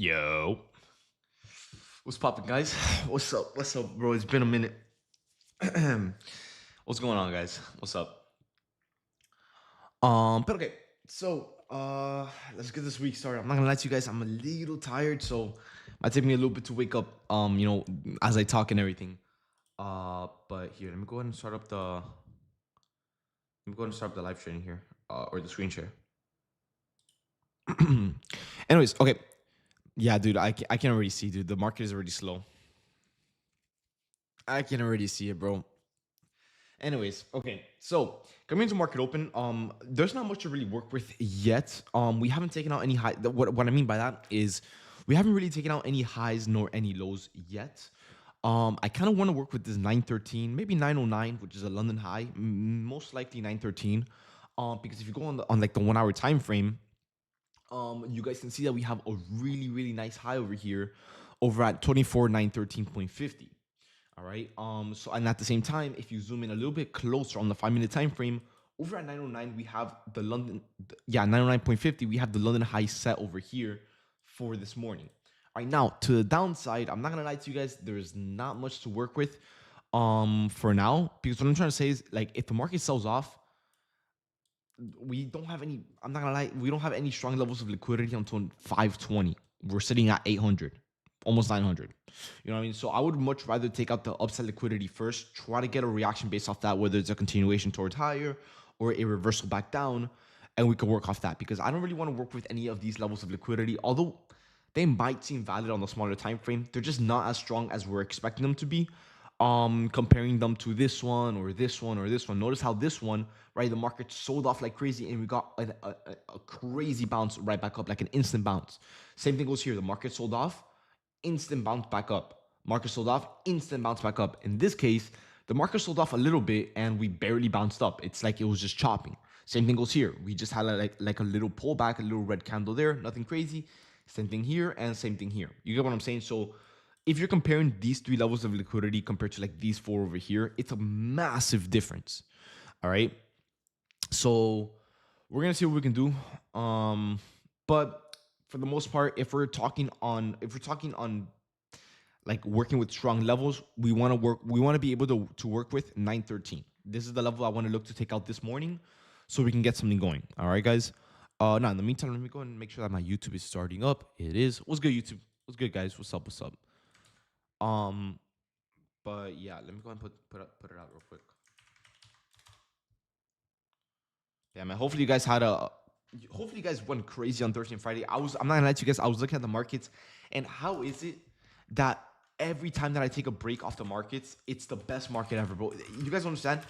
Yo, what's poppin', guys? What's up? What's up, bro? It's been a minute. What's going on, guys? What's up? But okay. So, let's get this week started. I'm not gonna lie to you guys. I'm a little tired, so it might take me a little bit to wake up. As I talk and everything. But here, let me go ahead and start up the. Let me go ahead and start up the live trading here, or the screen share. Anyways, okay. Yeah, dude, I can already see, dude. The market is already slow. I can already see it, bro. Anyways, okay. So coming into market open, there's not much to really work with yet. We haven't taken out any high. What I mean by that is we haven't really taken out any highs nor any lows yet. I kind of want to work with this 913, maybe 909, which is a London high, most likely 913. Because if you go on like the 1 hour time frame, you guys can see that we have a really nice high over here, over at 24,913.50. All right. So and at the same time, if you zoom in a little bit closer on the 5 minute time frame, over at 909, we have the London, 909.50. We have the London high set over here for this morning. All right, now to the downside, I'm not gonna lie to you guys, there's not much to work with for now, because what I'm trying to say is, like, if the market sells off, we don't have any, I'm not gonna lie, we don't have any strong levels of liquidity until 520. We're sitting at 800, almost 900. You know what I mean? So I would much rather take out the upside liquidity first, try to get a reaction based off that, whether it's a continuation towards higher or a reversal back down, and we can work off that, because I don't really want to work with any of these levels of liquidity. Although they might seem valid on the smaller time frame, they're just not as strong as we're expecting them to be. Comparing them to this one or this one or this one. Notice how this one, right, the market sold off like crazy and we got a crazy bounce right back up, like an instant bounce. Same thing goes here. The market sold off, instant bounce back up. Market sold off, instant bounce back up. In this case, the market sold off a little bit and we barely bounced up. It's like it was just chopping. Same thing goes here. We just had like a little pullback, a little red candle there, nothing crazy. Same thing here and same thing here. You get what I'm saying? So if you're comparing these three levels of liquidity compared to like these four over here, it's a massive difference. All right. So we're gonna see what we can do. But for the most part, if we're talking on like working with strong levels, we want to be able to work with 913. This is the level I want to look to take out this morning so we can get something going. All right, guys. Now in the meantime, let me go and make sure that my YouTube is starting up. It is. What's good, YouTube? What's good, guys? What's up? What's up? Um, but yeah, let me go and put it out real quick. Yeah, man. Hopefully you guys went crazy on Thursday and Friday. I'm not gonna lie to you guys. I was looking at the markets, and how is it that every time that I take a break off the markets, it's the best market ever, bro? You guys understand?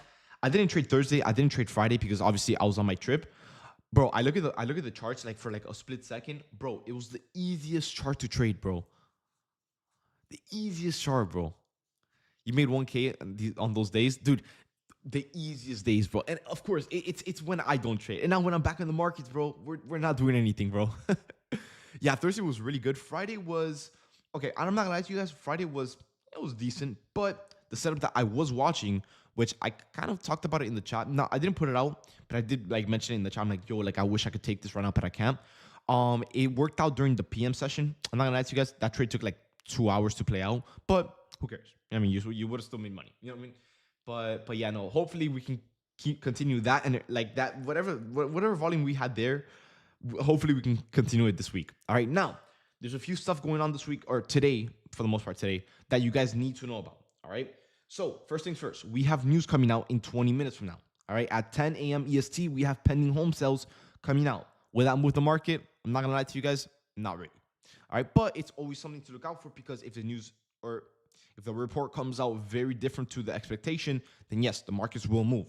I didn't trade Thursday. I didn't trade Friday because obviously I was on my trip. Bro, I look at the charts like for like a split second, bro. It was the easiest chart to trade, bro. The easiest chart, bro. You made 1K on those days, dude. The easiest days, bro. And of course, it's when I don't trade. And now when I'm back in the markets, bro, we're not doing anything, bro. Yeah, Thursday was really good. Friday was okay. I'm not gonna lie to you guys. Friday was decent, but the setup that I was watching, which I kind of talked about it in the chat. No, I didn't put it out, but I did like mention it in the chat. I'm like, yo, like I wish I could take this right now, but I can't. It worked out during the PM session. I'm not gonna lie to you guys. That trade took like 2 hours to play out, but who cares? I mean, you would have still made money. You know what I mean? But yeah, no. Hopefully we can continue that, and like that whatever volume we had there. Hopefully we can continue it this week. All right, now there's a few stuff going on this week or today, for the most part today, that you guys need to know about. All right. So first things first, we have news coming out in 20 minutes from now. All right, at 10 a.m. EST, we have pending home sales coming out. Will that move the market? I'm not gonna lie to you guys, not really. All right, but it's always something to look out for, because if the news or if the report comes out very different to the expectation, then yes, the markets will move.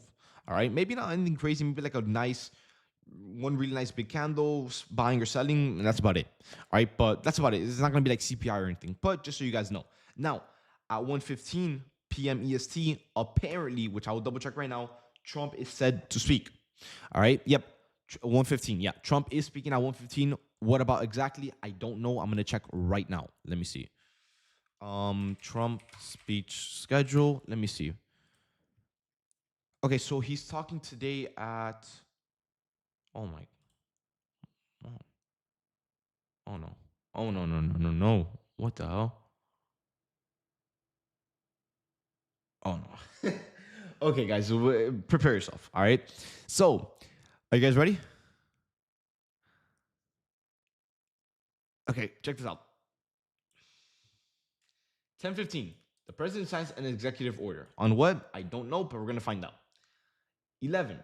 All right, maybe not anything crazy, maybe like one really nice big candle, buying or selling, and that's about it. All right, but that's about it. It's not gonna be like CPI or anything, but just so you guys know. Now, at 1:15 p.m. EST, apparently, which I will double check right now, Trump is said to speak. All right, yep, 1:15. Yeah, Trump is speaking at 1:15. What about exactly? I don't know. I'm gonna check right now. Let me see. Trump speech schedule. Let me see. Okay, so he's talking today at. Oh my. Oh, oh no. Oh, no, no, no, no, no. What the hell? Oh, no. Okay, guys, so prepare yourself. All right. So, are you guys ready? Okay, check this out. 10:15. The president signs an executive order. On what? I don't know, but we're going to find out. 11.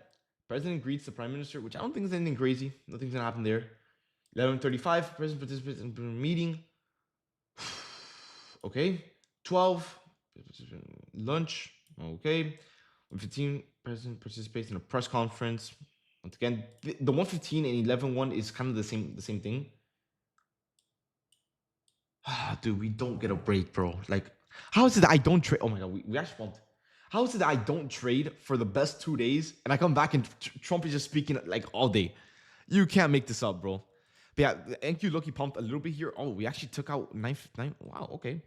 President greets the prime minister, which I don't think is anything crazy. Nothing's going to happen there. 11:35. President participates in a meeting. Okay. 12. Lunch. Okay. 1:15. President participates in a press conference. Once again, the 1:15 and 11:1 is kind of the same thing. Dude, we don't get a break, bro. Like, how is it that I don't trade? Oh my god, we actually bumped. How is it that I don't trade for the best 2 days and I come back and Trump is just speaking like all day? You can't make this up, bro. But yeah, the NQ lucky pumped a little bit here. Oh, we actually took out nine. Wow, okay.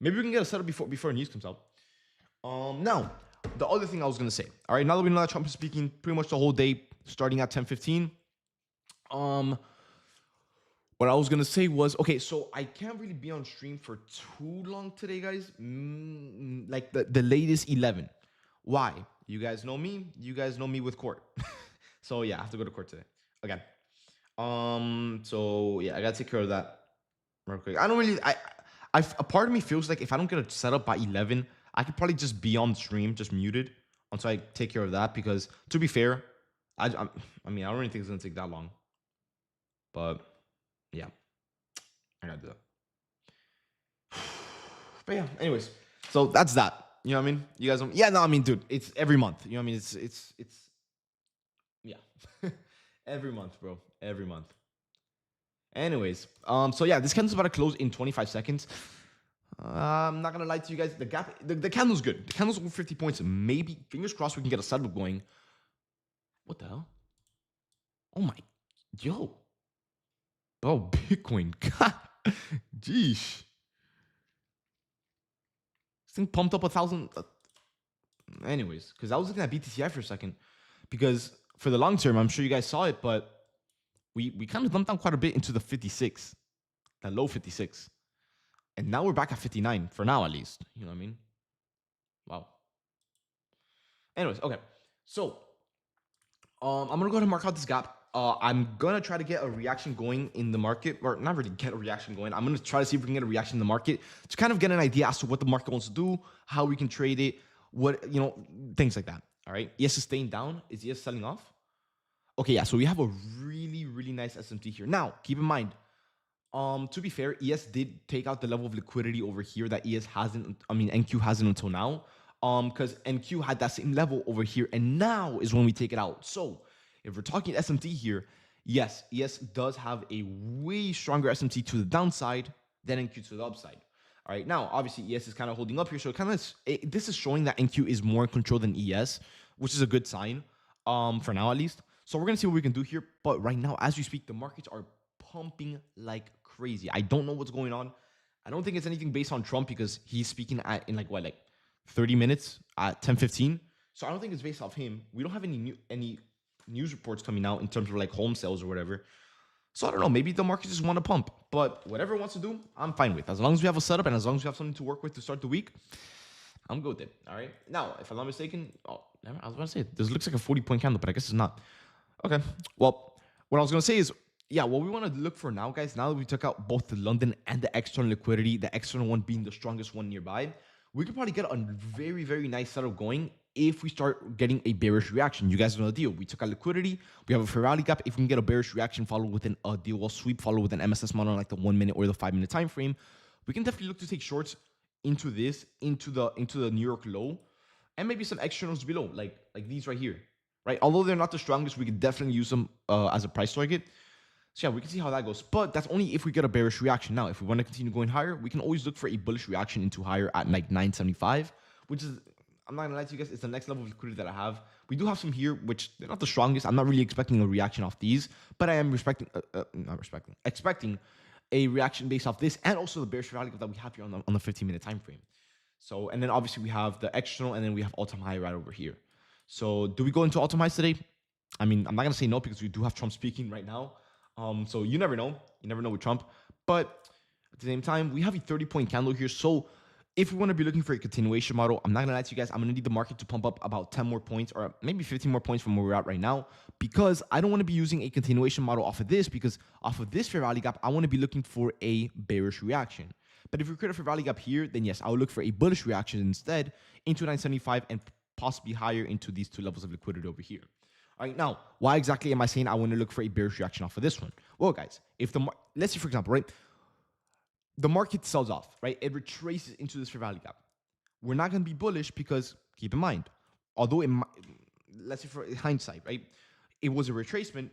Maybe we can get a setup before news comes out. Now the other thing I was gonna say. All right, now that we know that Trump is speaking pretty much the whole day, starting at 10:15. Um, what I was gonna say was, okay, so I can't really be on stream for too long today, guys. Like the latest 11. Why? You guys know me. You guys know me with court. So yeah, I have to go to court today again. So yeah, I gotta take care of that real quick. I don't really. A part of me feels like if I don't get it set up by 11, I could probably just be on stream, just muted, until I take care of that. Because to be fair, I mean, I don't really think it's gonna take that long. But yeah, I gotta do that. But yeah, anyways, so that's that. You know what I mean? You guys, yeah, no, I mean, dude, it's every month. You know what I mean? It's yeah, every month, bro, every month. Anyways, so yeah, this candle's about to close in 25 seconds. I'm not gonna lie to you guys. The gap, the candle's good. The candle's over 50 points. Maybe fingers crossed we can get a setup going. What the hell? Oh my, yo, bro, Bitcoin. God, jeez, this thing pumped up 1,000. Anyways, because I was looking at BTCI for a second, because for the long term, I'm sure you guys saw it, but we kind of dumped down quite a bit into the 56, the low 56, and now we're back at 59 for now at least. You know what I mean? Wow. Anyways, okay, so I'm gonna go ahead and mark out this gap. I'm gonna try to get a reaction going in the market, or not really get a reaction going. I'm gonna try to see if we can get a reaction in the market to kind of get an idea as to what the market wants to do, how we can trade it, what things like that. All right. ES is staying down. Is ES selling off? Okay, yeah. So we have a really, really nice SMT here. Now, keep in mind, to be fair, ES did take out the level of liquidity over here that ES hasn't, I mean, NQ hasn't until now. Because NQ had that same level over here, and now is when we take it out. So if we're talking SMT here, yes, ES does have a way stronger SMT to the downside than NQ to the upside. All right, now obviously ES is kind of holding up here, so this is showing that NQ is more in control than ES, which is a good sign, for now at least. So we're gonna see what we can do here. But right now, as we speak, the markets are pumping like crazy. I don't know what's going on. I don't think it's anything based on Trump because he's speaking in like 30 minutes at 10:15. So I don't think it's based off him. We don't have any news reports coming out in terms of like home sales or whatever. So I don't know. Maybe the market just want to pump. But whatever it wants to do, I'm fine with. As long as we have a setup and as long as we have something to work with to start the week, I'm good with it. All right. Now, if I'm not mistaken, I was going to say this looks like a 40-point candle, but I guess it's not. Okay. Well, what I was going to say is, yeah, what we want to look for now, guys, now that we took out both the London and the external liquidity, the external one being the strongest one nearby, we could probably get a very, very nice setup going if we start getting a bearish reaction. You guys know the deal. We took out liquidity. We have a fair rally gap. If we can get a bearish reaction followed within a deal wall sweep, followed with an MSS model on like the 1 minute or the 5 minute time frame, we can definitely look to take shorts into the New York low, and maybe some externals below, like these right here, right? Although they're not the strongest, we could definitely use them as a price target. So yeah, we can see how that goes. But that's only if we get a bearish reaction. Now, if we want to continue going higher, we can always look for a bullish reaction into higher at like 975, which is, I'm not gonna lie to you guys, it's the next level of liquidity that I have. We do have some here, which they're not the strongest. I'm not really expecting a reaction off these, but I am expecting a reaction based off this and also the bearish rally that we have here on the 15-minute time frame. So, and then obviously we have the external, and then we have all-time high right over here. So do we go into all-time highs today? I mean, I'm not gonna say no because we do have Trump speaking right now. So you never know. You never know with Trump. But at the same time, we have a 30-point candle here. So if we want to be looking for a continuation model, I'm not going to lie to you guys. I'm going to need the market to pump up about 10 more points or maybe 15 more points from where we're at right now, because I don't want to be using a continuation model off of this, because off of this fair value gap, I want to be looking for a bearish reaction. But if we create a fair value gap here, then yes, I will look for a bullish reaction instead into 975 and possibly higher into these two levels of liquidity over here. All right, now, why exactly am I saying I want to look for a bearish reaction off of this one? Well, guys, if let's say, for example, right, the market sells off, right? It retraces into this fair value gap. We're not going to be bullish because, keep in mind, although let's say for hindsight, right, it was a retracement.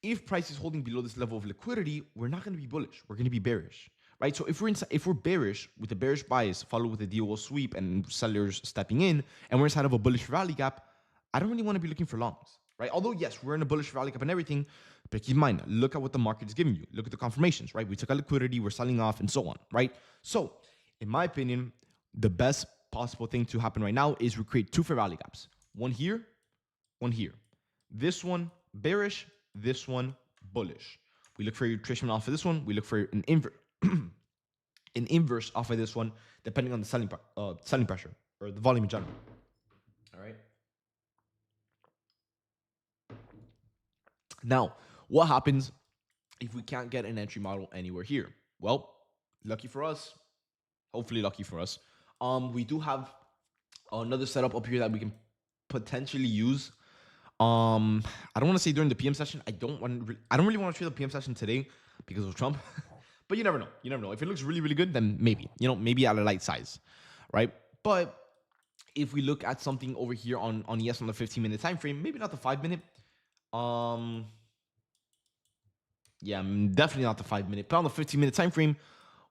If price is holding below this level of liquidity, we're not going to be bullish. We're going to be bearish, right? So if we're bearish with a bearish bias followed with a DOL sweep and sellers stepping in, and we're inside of a bullish rally gap, I don't really want to be looking for longs, right? Although yes, we're in a bullish rally gap and everything, but keep in mind, look at what the market is giving you. Look at the confirmations, right? We took out liquidity, we're selling off, and so on, right? So in my opinion, the best possible thing to happen right now is we create two fair value gaps. One here, one here. This one bearish, this one bullish. We look for a retracement off of this one. We look for an inverse off of this one, depending on the selling pressure or the volume in general. All right. Now, what happens if we can't get an entry model anywhere here? Well, lucky for us, hopefully lucky for us, we do have another setup up here that we can potentially use. I don't want to say during the PM session. I don't really want to trade the PM session today because of Trump. But you never know. You never know. If it looks really, really good, then maybe, maybe at a light size, right? But if we look at something over here on the 15-minute time frame, maybe not the 5-minute. Yeah, definitely not the 5-minute, but on the 15-minute time frame,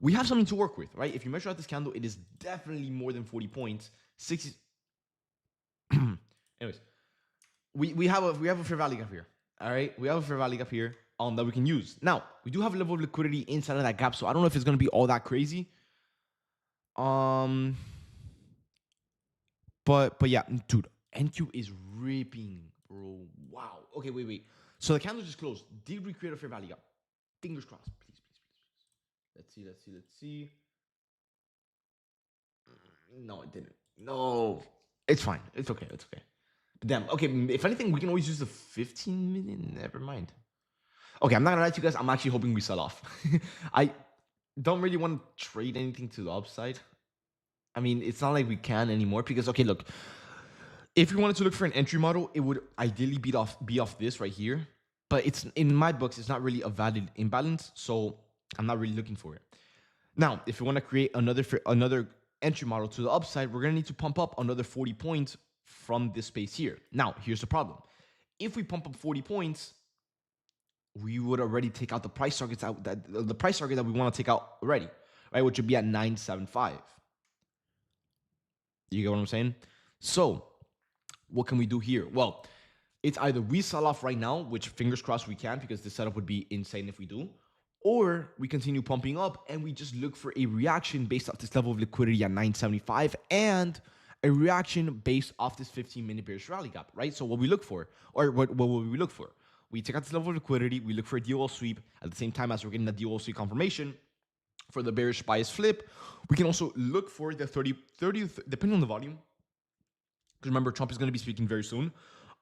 we have something to work with, right? If you measure out this candle, it is definitely more than 40 points. 60. Anyways, we have a fair value gap here. All right, we have a fair value gap here that we can use. Now, we do have a level of liquidity inside of that gap, so I don't know if it's going to be all that crazy. But yeah, dude, NQ is ripping, bro. Wow. Okay, wait. So the candle just closed. Did we create a fair value gap? Fingers crossed. Please. Let's see. No, it didn't. No. It's fine. It's okay. Damn. Okay, if anything, we can always use the 15-minute. Never mind. Okay, I'm not gonna lie to you guys. I'm actually hoping we sell off. I don't really want to trade anything to the upside. I mean, it's not like we can anymore because, okay, look. If we wanted to look for an entry model, it would ideally be off this right here. But it's in my books, it's not really a valid imbalance, so I'm not really looking for it. Now, if we want to create another entry model to the upside, we're gonna need to pump up another 40 points from this space here. Now, here's the problem: if we pump up 40 points, we would already take out the price targets the price target that we want to take out already, right? Which would be at 975. You get what I'm saying? So what can we do here? Well, it's either we sell off right now, which fingers crossed we can, because the setup would be insane if we do, or we continue pumping up and we just look for a reaction based off this level of liquidity at 975 and a reaction based off this 15-minute bearish rally gap, right? So what we look for, or what will we look for? We take out this level of liquidity, we look for a DOL sweep at the same time as we're getting the DOL sweep confirmation for the bearish bias flip. We can also look for the 30 depending on the volume. Because remember, Trump is going to be speaking very soon.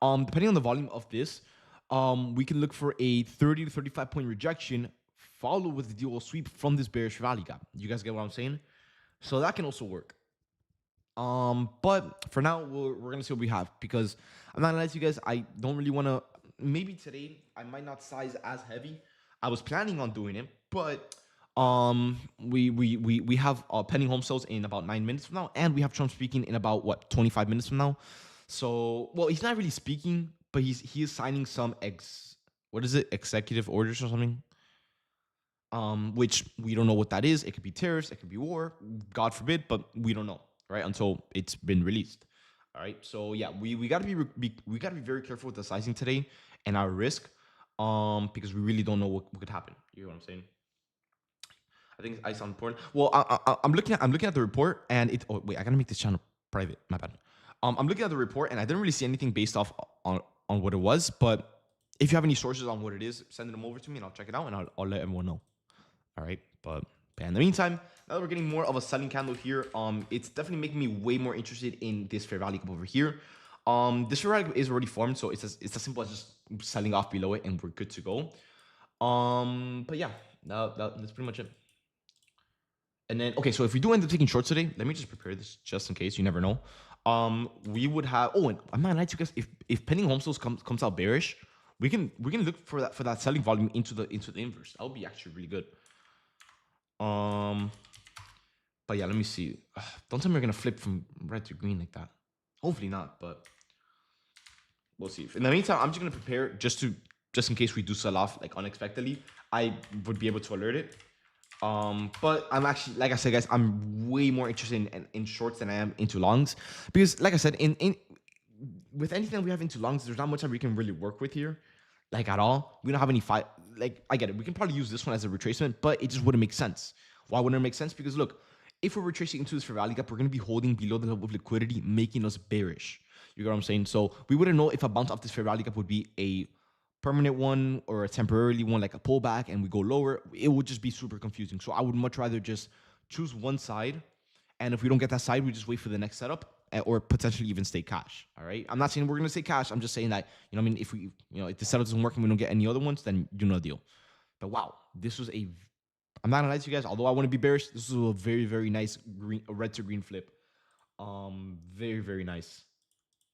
Depending on the volume of this, we can look for a 30 to 35 point rejection followed with the DOL sweep from this bearish rally gap. You guys get what I'm saying? So that can also work. But for now, we're going to see what we have, because I'm not going to lie to you guys, I don't really want to. Maybe today I might not size as heavy. I was planning on doing it, but we have pending home sales in about 9 minutes from now, and we have Trump speaking in about 25 minutes from now. So, well, he's not really speaking, but he is signing some executive orders or something. Which we don't know what that is. It could be tariffs, it could be war, God forbid, but we don't know, right? Until it's been released. All right. So yeah, we gotta be very careful with the sizing today and our risk, because we really don't know what could happen. You know what I'm saying? I think I sound important. Well, I'm looking at the report, and it. Oh wait, I gotta make this channel private. My bad. I'm looking at the report, and I didn't really see anything based off on what it was. But if you have any sources on what it is, send them over to me, and I'll check it out, and I'll let everyone know. All right, but in the meantime, now that we're getting more of a selling candle here, it's definitely making me way more interested in this fair value gap over here. This fair value gap is already formed, so it's as simple as just selling off below it, and we're good to go. But yeah, that's pretty much it. And then, okay, so if we do end up taking shorts today, let me just prepare this just in case. You never know. We would have. Oh, and I'm not gonna lie to you guys. If pending home sales comes out bearish, we can look for that selling volume into the inverse. That would be actually really good. But yeah, let me see. Don't tell me we're gonna flip from red to green like that. Hopefully not, but we'll see. In the meantime, I'm just gonna prepare just in case we do sell off like unexpectedly. I would be able to alert it. But I'm actually, like I said, guys, I'm way more interested in shorts than I am into longs because, like I said, in with anything that we have into longs, there's not much that we can really work with here, like at all. We don't have any fight. Like I get it, we can probably use this one as a retracement, but it just wouldn't make sense. Why wouldn't it make sense? Because look, if we're retracing into this fair value gap, we're going to be holding below the level of liquidity, making us bearish. You get what I'm saying? So we wouldn't know if a bounce off this fair value gap would be a permanent one or a temporarily one, like a pullback, and we go lower. It would just be super confusing. So I would much rather just choose one side, and if we don't get that side, we just wait for the next setup, or potentially even stay cash. All right. I'm not saying we're gonna stay cash. I'm just saying that, I mean, if we, if the setup doesn't work and we don't get any other ones, then you know the deal. But wow, this was a. I'm not gonna lie to you guys. Although I want to be bearish, this was a very, very nice red to green flip. Very, very nice,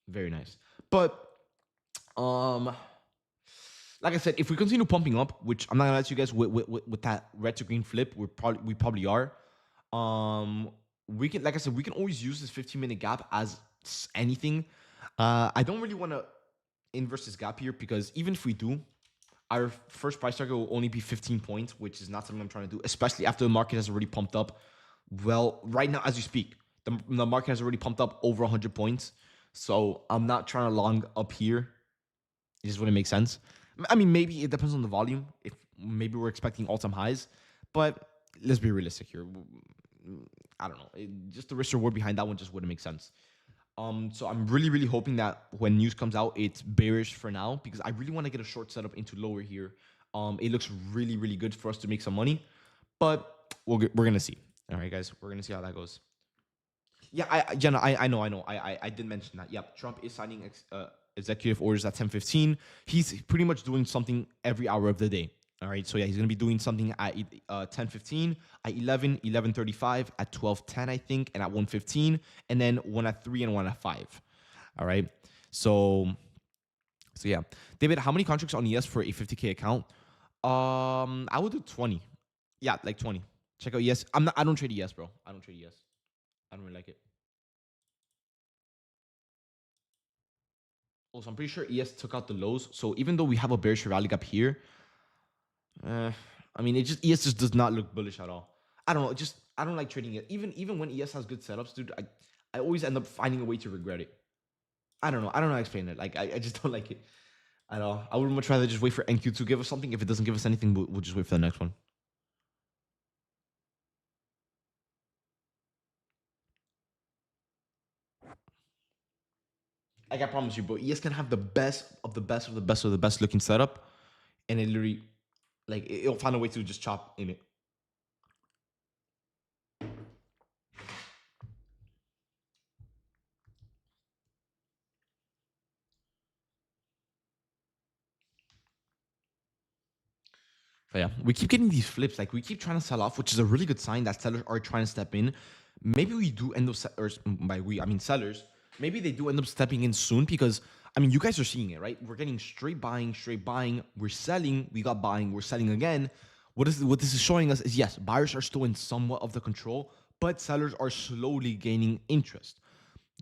very nice. But um, like I said, if we continue pumping up, which I'm not gonna lie to you guys, with that red to green flip, we probably are. We can, like I said, we can always use this 15-minute gap as anything. I don't really want to inverse this gap here because even if we do, our first price target will only be 15 points, which is not something I'm trying to do, especially after the market has already pumped up. Well, right now, as you speak, the market has already pumped up over 100 points. So I'm not trying to long up here. It just wouldn't make sense. I mean, maybe it depends on the volume. If maybe we're expecting all-time highs, but let's be realistic here. I don't know. Just the risk reward behind that one just wouldn't make sense. So I'm really, really hoping that when news comes out, it's bearish for now because I really want to get a short setup into lower here. It looks really, really good for us to make some money, but we're gonna see. All right, guys, we're gonna see how that goes. Yeah, Jenna, I know, I did mention that. Yep, Trump is signing executive orders at 10:15. He's pretty much doing something every hour of the day. All right, so yeah, he's gonna be doing something at 10:15, at 11, 11:35, at 12:10, I think, and at 1:15, and then one at 3 and one at 5. All right, so yeah, David, how many contracts on ES for a 50K account? I would do 20. Yeah, like 20. Check out ES. I don't trade ES, bro. I don't trade ES. I don't really like it. Also, I'm pretty sure ES took out the lows. So even though we have a bearish rally gap here, uh, I mean, ES just does not look bullish at all. I don't know. I don't like trading it. Even when ES has good setups, dude, I always end up finding a way to regret it. I don't know. I don't know how to explain it. Like I just don't like it at all. I would much rather just wait for NQ to give us something. If it doesn't give us anything, we'll just wait for the next one. Like I promise you, bro, ES can have the best of the best of the best of the best looking setup, and it literally, like, it'll find a way to just chop in it. But yeah, we keep getting these flips. Like we keep trying to sell off, which is a really good sign that sellers are trying to step in. Maybe we do end up, or by we, I mean sellers. Maybe they do end up stepping in soon because I mean you guys are seeing it, right? We're getting straight buying, straight buying. We're selling, we got buying, we're selling again. What this is showing us is yes, buyers are still in somewhat of the control, but sellers are slowly gaining interest.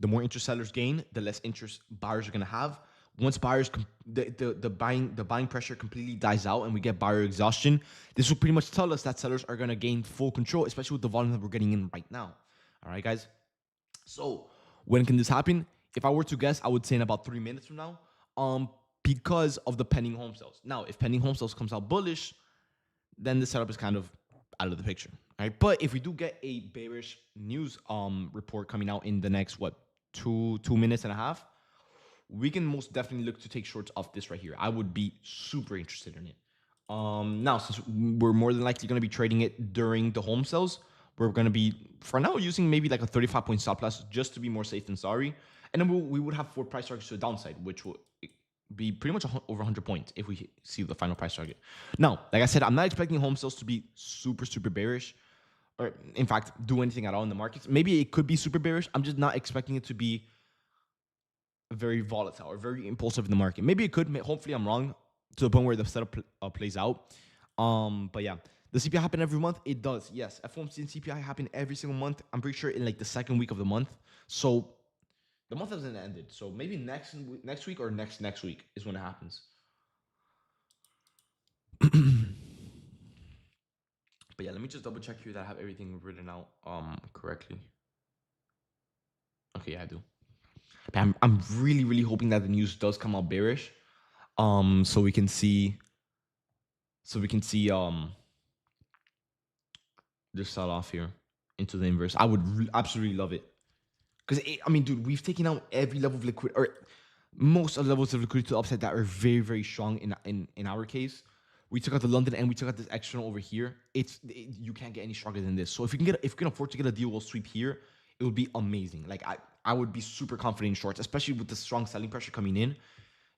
The more interest sellers gain, the less interest buyers are going to have. Once buyers the buying pressure completely dies out and we get buyer exhaustion, this will pretty much tell us that sellers are going to gain full control, especially with the volume that we're getting in right now. All right, guys. So when can this happen? If I were to guess, I would say in about 3 minutes from now. Because of the pending home sales. Now, if pending home sales comes out bullish, then the setup is kind of out of the picture. All right. But if we do get a bearish news report coming out in the next two minutes and a half, we can most definitely look to take shorts off this right here. I would be super interested in it. Now, since we're more than likely going to be trading it during the home sales, we're going to be, for now, using maybe like a 35-point stop loss just to be more safe than sorry. And then we would have 4 price targets to the downside, which will be pretty much over 100 points if we see the final price target. Now, like I said, I'm not expecting home sales to be super, super bearish, or in fact, do anything at all in the markets. Maybe it could be super bearish. I'm just not expecting it to be very volatile or very impulsive in the market. Maybe it could. Hopefully, I'm wrong to the point where the setup plays out. But yeah, the CPI happen every month. It does. Yes, FOMC and CPI happen every single month. I'm pretty sure in like the second week of the month. So the month hasn't ended. So maybe next week or next week is when it happens. But yeah, let me just double check here that I have everything written out correctly. Okay, yeah, I do. But I'm really hoping that the news does come out bearish. So we can see this sell off here into the inverse. I would absolutely love it. Because, I mean, dude, we've taken out every level of liquidity, or most of the levels of liquidity to the upside that are very strong in our case. We took out the London and we took out this external over here. You can't get any stronger than this. So if we can afford to get a deal, we'll sweep here. It would be amazing. Like I would be super confident in shorts, especially with the strong selling pressure coming in.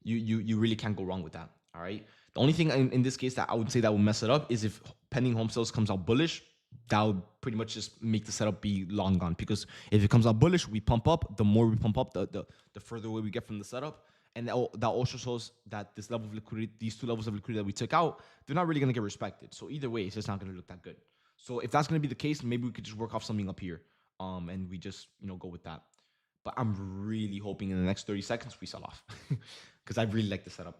You really can't go wrong with that. All right. The only thing in this case that I would say that would mess it up is if pending home sales comes out bullish. That would pretty much just make the setup be long gone, because if it comes out bullish, we pump up. The more we pump up, the further away we get from the setup. And that also shows that this level of liquidity, these 2 levels of liquidity that we took out, they're not really going to get respected. So either way, it's just not going to look that good. So if that's going to be the case, maybe we could just work off something up here, and we just go with that. But I'm really hoping in the next 30 seconds we sell off, because I really like the setup.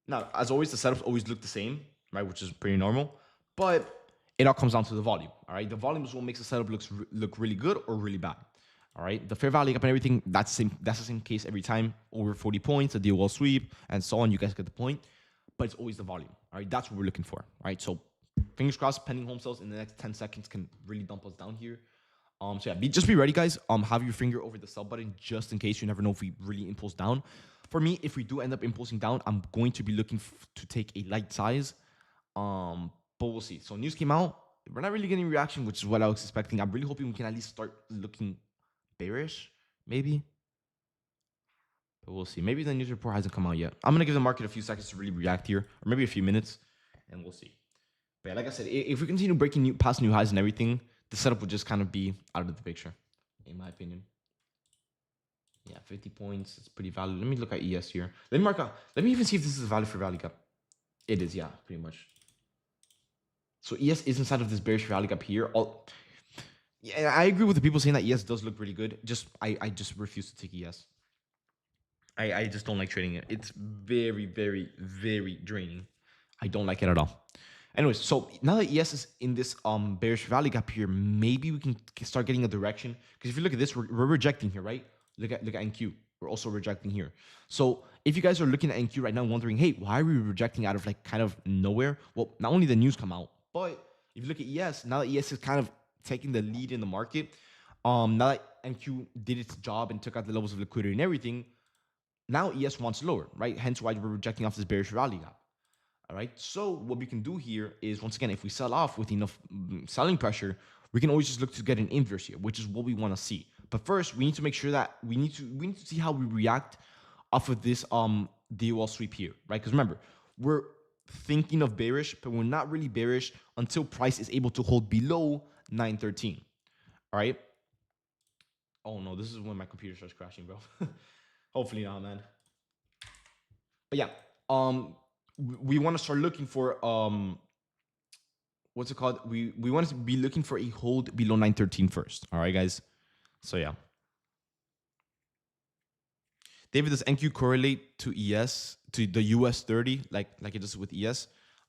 Now, as always, the setups always look the same, right? Which is pretty normal, but it all comes down to the volume. All right, the volume is what makes the setup look really good or really bad. All right, the fair value gap and everything, that's the same case every time. Over 40 points, a deal will sweep, and so on. You guys get the point. But it's always the volume. All right, that's what we're looking for. All right, so fingers crossed, pending home sales in the next 10 seconds can really dump us down here. So yeah, just be ready, guys. Have your finger over the sell button just in case. You never know if we really impulse down. For me, if we do end up impulsing down, I'm going to be looking to take a light size. But we'll see. So news came out. We're not really getting reaction, which is what I was expecting. I'm really hoping we can at least start looking bearish, maybe. But we'll see. Maybe the news report hasn't come out yet. I'm going to give the market a few seconds to really react here, or maybe a few minutes, and we'll see. But yeah, like I said, if we continue breaking past new highs and everything, the setup would just kind of be out of the picture, in my opinion. Yeah, 50 points. It's pretty valid. Let me look at ES here. Let me mark out. Let me even see if this is a value for value gap. It is, yeah, pretty much. So ES is inside of this bearish value gap here. Yeah, I agree with the people saying that ES does look really good. I just refuse to take ES. I just don't like trading it. It's very draining. I don't like it at all. Anyways, so now that ES is in this bearish value gap here, maybe we can start getting a direction. Because if you look at this, we're rejecting here, right? Look at NQ. We're also rejecting here. So if you guys are looking at NQ right now, wondering, hey, why are we rejecting out of like kind of nowhere? Well, not only the news come out, but if you look at ES, now that ES is kind of taking the lead in the market, now that NQ did its job and took out the levels of liquidity and everything, now ES wants lower, right? Hence why we're rejecting off this bearish rally gap. All right. So what we can do here is, once again, if we sell off with enough selling pressure, we can always just look to get an inverse here, which is what we want to see. But first, we need to make sure that we need to see how we react off of this DOL sweep here, right? Because remember, we're thinking of bearish, but we're not really bearish until price is able to hold below 913. All right. Oh no, this is when my computer starts crashing, bro. Hopefully not, man. But yeah, we want to start looking for what's it called? We want to be looking for a hold below 913 first. All right, guys. So yeah. David, does NQ correlate to ES, to the US 30 like it does with ES?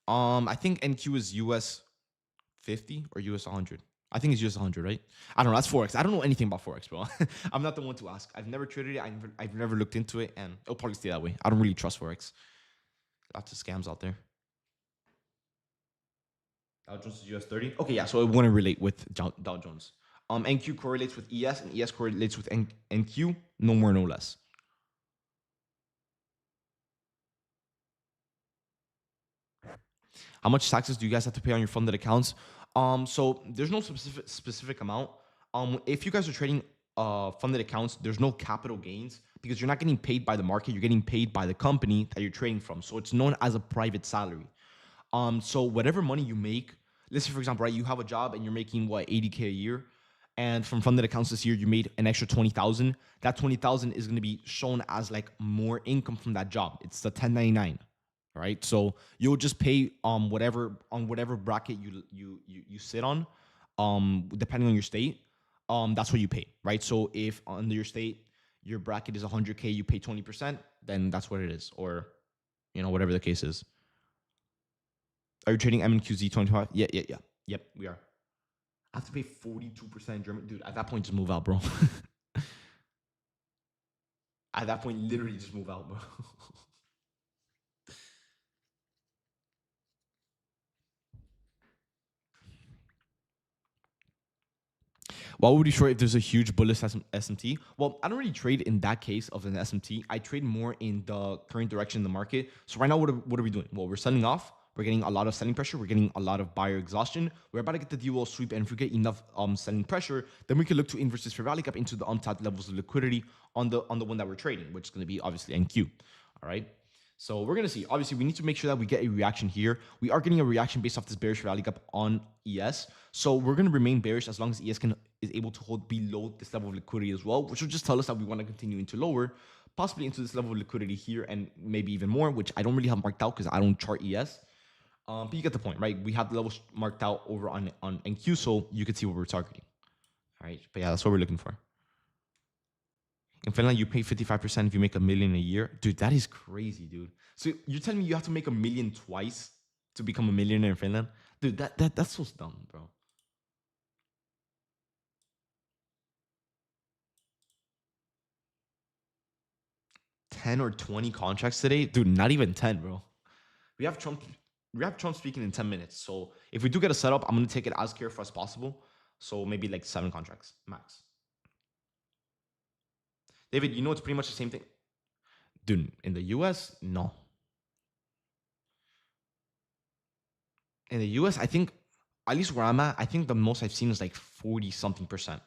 I think NQ is US 50 or US 100. I think it's US 100, right? I don't know. That's Forex. I don't know anything about Forex, bro. I'm not the one to ask. I've never traded it. I've never looked into it, and it'll probably stay that way. I don't really trust Forex. Lots of scams out there. Dow Jones is US 30. Okay, yeah. So it wouldn't relate with Dow Jones. NQ correlates with ES, and ES correlates with NQ. No more, no less. How much taxes do you guys have to pay on your funded accounts? So there's no specific amount. If you guys are trading funded accounts, there's no capital gains because you're not getting paid by the market. You're getting paid by the company that you're trading from. So it's known as a private salary. So whatever money you make, let's say for example, right, you have a job and you're making what 80K a year, and from funded accounts this year you made an extra 20,000. That 20,000 is going to be shown as like more income from that job. It's the 1099, right? So you'll just pay whatever bracket you sit on, depending on your state. That's what you pay, right? So if under your state your bracket is 100K, you pay 20%, then that's what it is, or whatever the case is. Are you trading MNQZ 25? Yeah. Yep, we are. I have to pay 42% in German. Dude, at that point, just move out, bro. At that point, literally just move out, bro. Why would you short if there's a huge bullish SMT? Well, I don't really trade in that case of an SMT. I trade more in the current direction in the market. So right now, what are we doing? Well, we're selling off. We're getting a lot of selling pressure. We're getting a lot of buyer exhaustion. We're about to get the DOL sweep. And if we get enough selling pressure, then we can look to inverse this fair value gap into the untapped levels of liquidity on the one that we're trading, which is going to be obviously NQ. All right. So we're going to see. Obviously, we need to make sure that we get a reaction here. We are getting a reaction based off this bearish rally gap on ES. So we're going to remain bearish as long as ES is able to hold below this level of liquidity as well, which will just tell us that we want to continue into lower, possibly into this level of liquidity here and maybe even more, which I don't really have marked out because I don't chart ES. But you get the point, right? We have the levels marked out over on NQ, so you can see what we're targeting. All right. But yeah, that's what we're looking for. In Finland, you pay 55% if you make $1 million a year. Dude, that is crazy, dude. So you're telling me you have to make $1 million twice to become a millionaire in Finland? Dude, that's so dumb, bro. $10 or 20 contracts today? Dude, not even 10, bro. We have Trump speaking in 10 minutes. So if we do get a setup, I'm going to take it as careful as possible. So maybe like 7 contracts max. David, it's pretty much the same thing. Dude, in the US, no. In the US, I think, at least where I'm at, I think the most I've seen is like 40 something percent,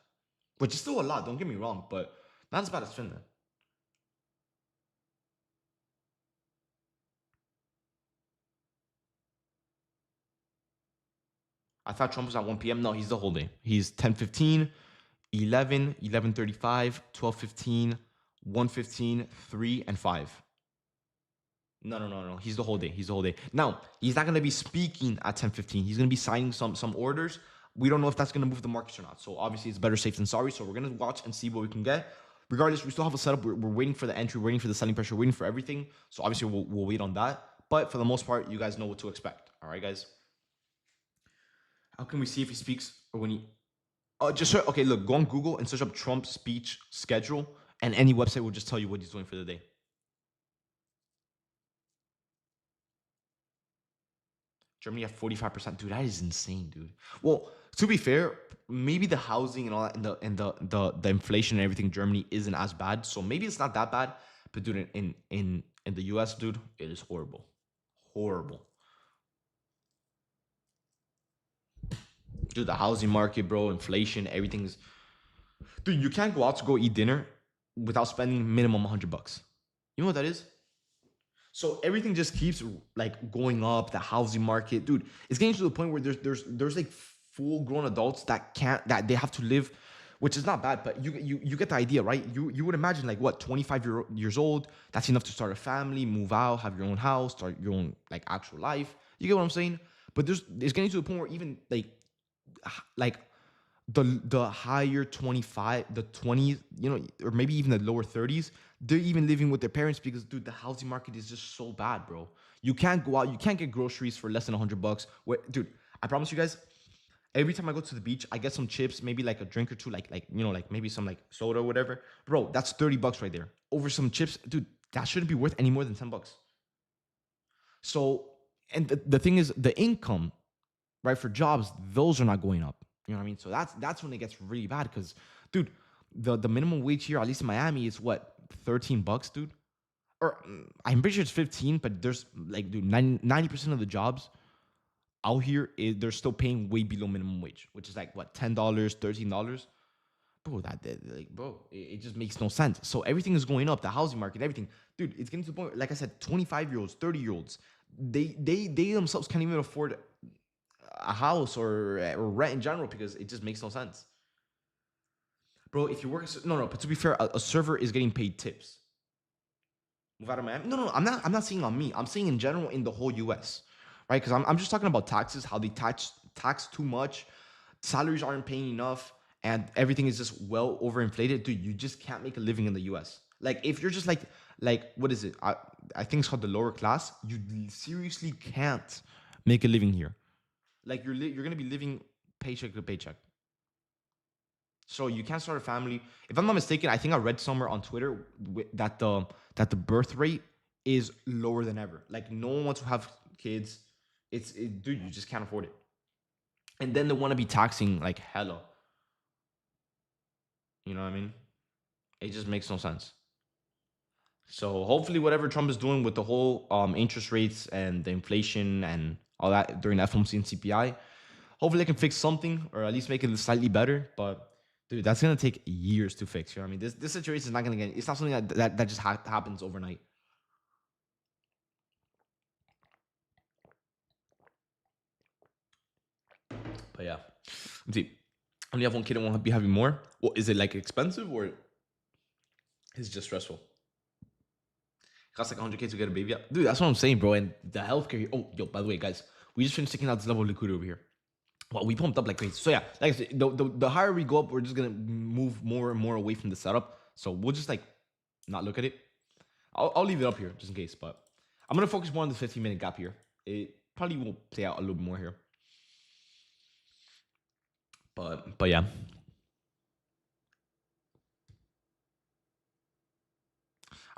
which is still a lot. Don't get me wrong, but not as bad as Finland. I thought Trump was at 1 p.m. No, he's the whole day. He's 10:15, 11, 11:35, 12:15, 1:15, 3, and 5. No. He's the whole day. He's the whole day. Now, he's not going to be speaking at 10:15. He's going to be signing some orders. We don't know if that's going to move the markets or not. So obviously, it's better safe than sorry. So we're going to watch and see what we can get. Regardless, we still have a setup. We're waiting for the entry, waiting for the selling pressure, waiting for everything. So obviously, we'll wait on that. But for the most part, you guys know what to expect. All right, guys. How can we see if he speaks or when he? Just search, okay. Look, go on Google and search up Trump speech schedule, and any website will just tell you what he's doing for the day. Germany at 45%. Dude, that is insane, dude. Well, to be fair, maybe the housing and all that and the inflation and everything in Germany isn't as bad. So maybe it's not that bad. But dude, in the US, dude, it is horrible. Horrible. Dude, the housing market, bro, inflation, everything's. Dude, you can't go out to go eat dinner without spending minimum $100. You know what that is? So everything just keeps like going up. The housing market, dude, it's getting to the point where there's like full grown adults that they have to live, which is not bad, but you get the idea, right? You would imagine like what 25 years old, that's enough to start a family, move out, have your own house, start your own like actual life. You get what I'm saying? But it's getting to the point where even like the higher 25, the 20s, or maybe even the lower 30s, they're even living with their parents because, dude, the housing market is just so bad, bro. You can't go out, you can't get groceries for less than $100. Dude, I promise you guys, every time I go to the beach, I get some chips, maybe like a drink or two, like maybe some like soda or whatever. Bro, that's $30 right there. Over some chips, dude, that shouldn't be worth any more than $10. So, and the thing is, the income, right, for jobs, those are not going up. You know what I mean? So that's when it gets really bad because, dude, the minimum wage here, at least in Miami, is what, $13, dude? Or I'm pretty sure it's 15, but there's like, dude, 90% of the jobs out here, they're still paying way below minimum wage, which is like what, $10, $13. Bro, like, bro, it just makes no sense. So everything is going up, the housing market, everything, dude. It's getting to the point, like I said, 25-year-olds, 30-year-olds, they themselves can't even afford a house or rent in general because it just makes no sense, bro. If you work, no, but to be fair, a server is getting paid tips. Move out of Miami. No, I'm not saying on me. I'm saying in general in the whole U.S. Right? Because I'm just talking about taxes, how they tax too much, salaries aren't paying enough, and everything is just well overinflated. Dude, you just can't make a living in the U.S. Like if you're just like what is it? I think it's called the lower class. You seriously can't make a living here. Like you're gonna be living paycheck to paycheck. So you can't start a family. If I'm not mistaken, I think I read somewhere on Twitter that the birth rate is lower than ever. Like no one wants to have kids. Dude, you just can't afford it. And then they want to be taxing like hella. You know what I mean? It just makes no sense. So hopefully, whatever Trump is doing with the whole interest rates and the inflation and all that during FOMC and CPI, hopefully they can fix something or at least make it slightly better. But dude, that's gonna take years to fix. You know what I mean? This situation is not gonna get. It's not something that just happens overnight. But yeah, let's see. Only have one kid and won't be having more. Well, is it like expensive or is it just stressful? Costs like 100K to get a baby. Yeah. Dude, that's what I'm saying, bro. And the healthcare here. Oh, yo, by the way, guys, we just finished taking out this level of liquidity over here. Well, we pumped up like crazy. So yeah, like I said, the higher we go up, we're just gonna move more and more away from the setup. So we'll just like not look at it. I'll leave it up here just in case, but I'm gonna focus more on the 15-minute gap here. It probably will play out a little bit more here. But yeah.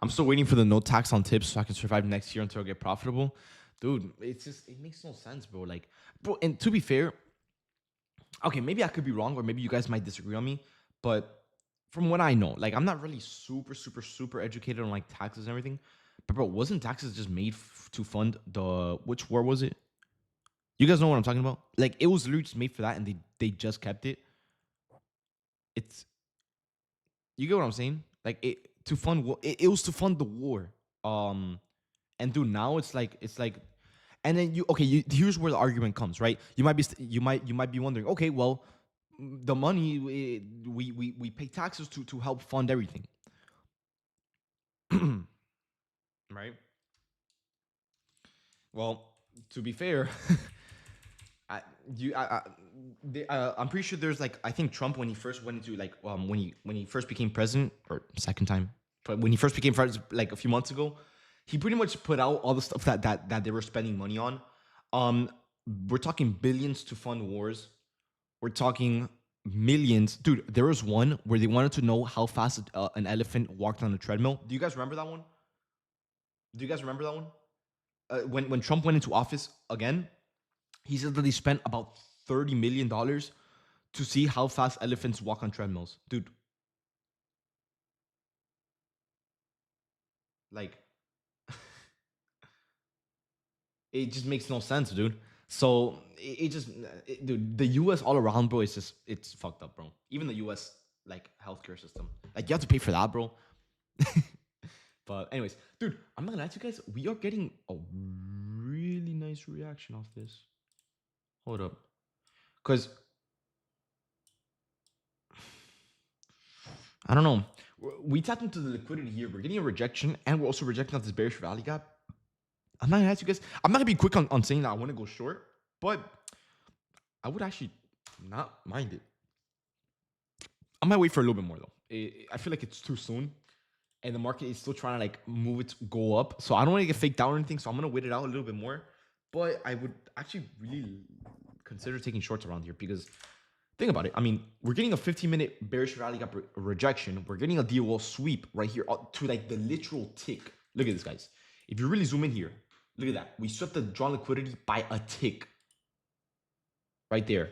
I'm still waiting for the no tax on tips so I can survive next year until I get profitable. Dude, it makes no sense, bro. Like, bro, and to be fair, okay, maybe I could be wrong, or maybe you guys might disagree on me, but from what I know, like I'm not really super educated on like taxes and everything. But bro, wasn't taxes just made to fund which war was it? You guys know what I'm talking about? Like it was literally just made for that, and they just kept it. It's You get what I'm saying? Like it was to fund the war. Um, and dude, now it's like, and then here's where the argument comes, right? You might be wondering, okay, well, the money we pay taxes to help fund everything, right? Well, to be fair, I, you, I'm pretty sure there's like I think Trump when he first went into like when he first became president or second time, but when he first became president like a few months ago, he pretty much put out all the stuff that they were spending money on. Um, we're talking billions to fund wars. We're talking millions, dude. There was one where they wanted to know how fast an elephant walked on a treadmill. Do you guys remember that one? Do you guys remember that one? When Trump went into office again, he said that he spent about $30 million to see how fast elephants walk on treadmills. Dude, like it just makes no sense, dude. So dude, the US all around, bro, it's fucked up, bro. Even the US like healthcare system. Like you have to pay for that, bro. But anyways, dude, I'm not gonna lie to you guys. We are getting a really nice reaction off this. Hold up. Cause I don't know. We tapped into the liquidity here. We're getting a rejection, and we're also rejecting off this bearish rally gap. I'm not gonna ask you guys. I'm not gonna be quick on saying that I want to go short, but I would actually not mind it. I might wait for a little bit more though. I feel like it's too soon, and the market is still trying to like move it to go up. So I don't want to get faked out or anything. So I'm gonna wait it out a little bit more. But I would actually really consider taking shorts around here because think about it. I mean, we're getting a 15-minute bearish rally gap rejection. We're getting a DOL sweep right here to like the literal tick. Look at this, guys. If you really zoom in here, look at that. We swept the drawn liquidity by a tick right there.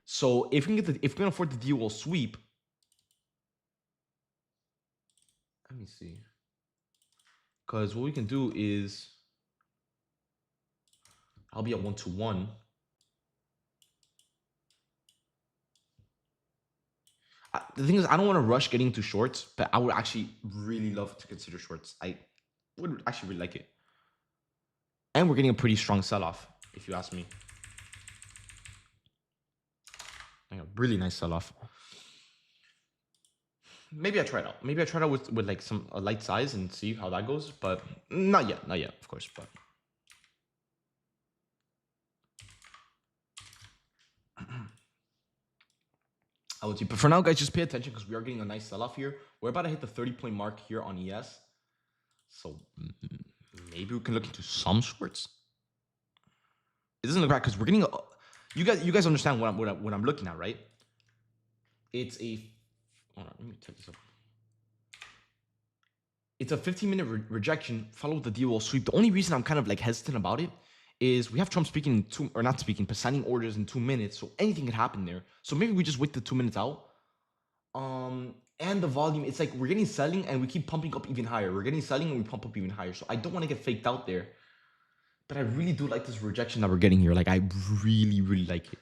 So if we can afford the DOL sweep, let me see. Because what we can do is I'll be at 1-to-1. The thing is, I don't want to rush getting into shorts, but I would actually really love to consider shorts. I would actually really like it. And we're getting a pretty strong sell-off, if you ask me. Like a really nice sell-off. Maybe I try it out. Maybe I try it out with like some a light size and see how that goes. But not yet, of course. But I would see. But for now, guys, just pay attention because we are getting a nice sell-off here. We're about to hit the 30-point mark here on ES. So maybe we can look into some shorts. It doesn't look bad because we're getting you guys understand what I'm looking at, right? It's a hold on, let me check this up. It's a 15-minute rejection followed with the DOL sweep. The only reason I'm kind of like hesitant about it is we have Trump speaking but signing orders in 2 minutes, so anything could happen there. So maybe we just wait the 2 minutes out. And the volume, it's like we're getting selling and we keep pumping up even higher. We're getting selling and we pump up even higher. So I don't want to get faked out there. But I really do like this rejection that we're getting here. Like I really, really like it.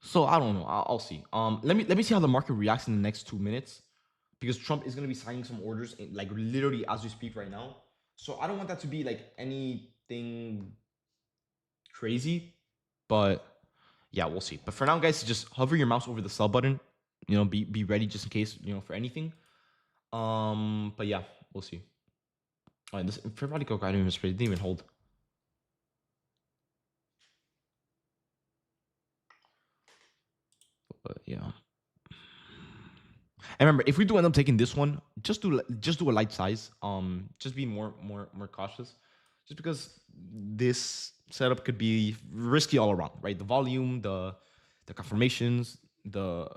So I don't know. I'll see. Let me see how the market reacts in the next 2 minutes, because Trump is going to be signing some orders like literally as we speak right now. So I don't want that to be like anything crazy, but yeah, we'll see. But for now, guys, just hover your mouse over the sell button. You know, be ready just in case, you know, for anything. But yeah, we'll see. All right, this fair value coke, I didn't even spray. It didn't even hold. But yeah. And remember, if we do end up taking this one, just do a light size. Just be more cautious, just because this setup could be risky all around, right? The volume, the confirmations, the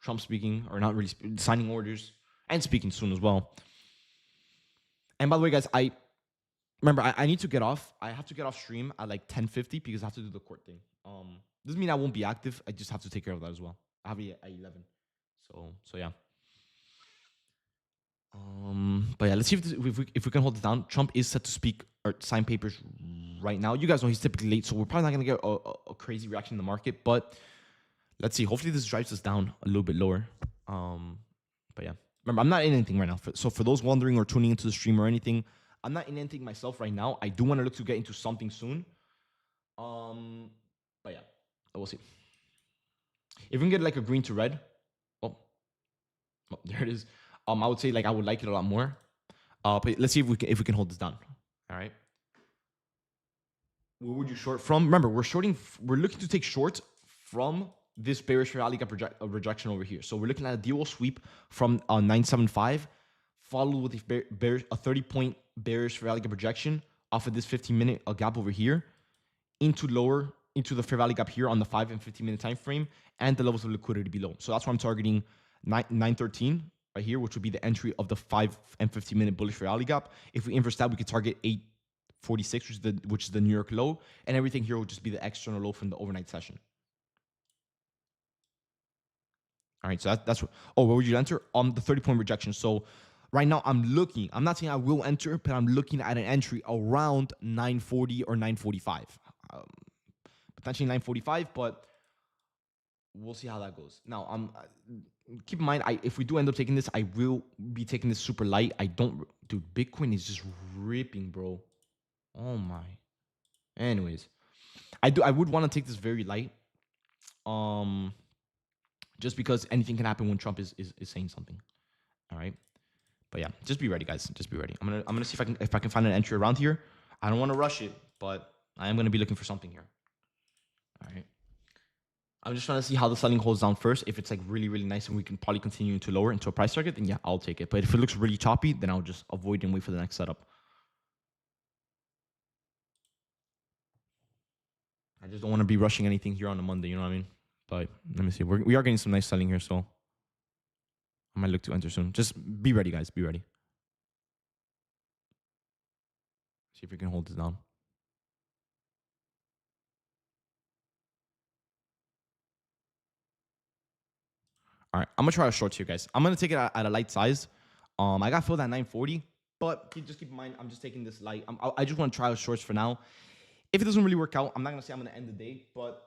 Trump speaking or not really signing orders and speaking soon as well. And by the way, guys, I need to get off. I have to get off stream at like 10:50 because I have to do the court thing. Doesn't mean I won't be active. I just have to take care of that as well. I have it at 11. So yeah. But yeah, let's see if we can hold it down. Trump is set to speak or sign papers right now. You guys know he's typically late, so we're probably not gonna get a crazy reaction in the market. But let's see. Hopefully, this drives us down a little bit lower. But yeah, remember, I'm not in anything right now. So for those wondering or tuning into the stream or anything, I'm not in anything myself right now. I do want to look to get into something soon. But yeah, we'll see. If we can get like a green to red, oh there it is. I would say like I would like it a lot more. But let's see if we can hold this down. All right. Where would you short from? Remember, we're looking to take short from this bearish rally gap rejection over here. So we're looking at a DOL sweep from 975, followed with a 30-point bearish rally gap rejection off of this 15-minute gap over here into the fair value gap here on the 5 and 15-minute time frame and the levels of liquidity below. So that's why I'm targeting 913 right here, which would be the entry of the 5 and 15-minute bullish rally gap. If we inverse that, we could target 846, which is the New York low, and everything here will just be the external low from the overnight session. All right, so that's what. Oh, where would you enter? The 30-point rejection. So right now I'm not saying I will enter, but I'm looking at an entry around 940 or 945. Potentially 945, but we'll see how that goes. Now, keep in mind, if we do end up taking this, I will be taking this super light. Dude, Bitcoin is just ripping, bro. Oh my. Anyways, I would want to take this very light. Just because anything can happen when Trump is saying something. All right. But yeah, just be ready, guys. Just be ready. I'm gonna see if I can find an entry around here. I don't want to rush it, but I am gonna be looking for something here. All right. I'm just trying to see how the selling holds down first. If it's like really, really nice and we can probably continue to lower into a price target, then yeah, I'll take it. But if it looks really choppy, then I'll just avoid and wait for the next setup. I just don't want to be rushing anything here on a Monday, you know what I mean? But let me see. We are getting some nice selling here, so I might look to enter soon. Just be ready, guys. Be ready. See if we can hold this down. All right, I'm gonna try a short here, guys. I'm gonna take it at a light size. I got filled at 940, but just keep in mind, I'm just taking this light. I just want to try a shorts for now. If it doesn't really work out, I'm not gonna say I'm gonna end the day, but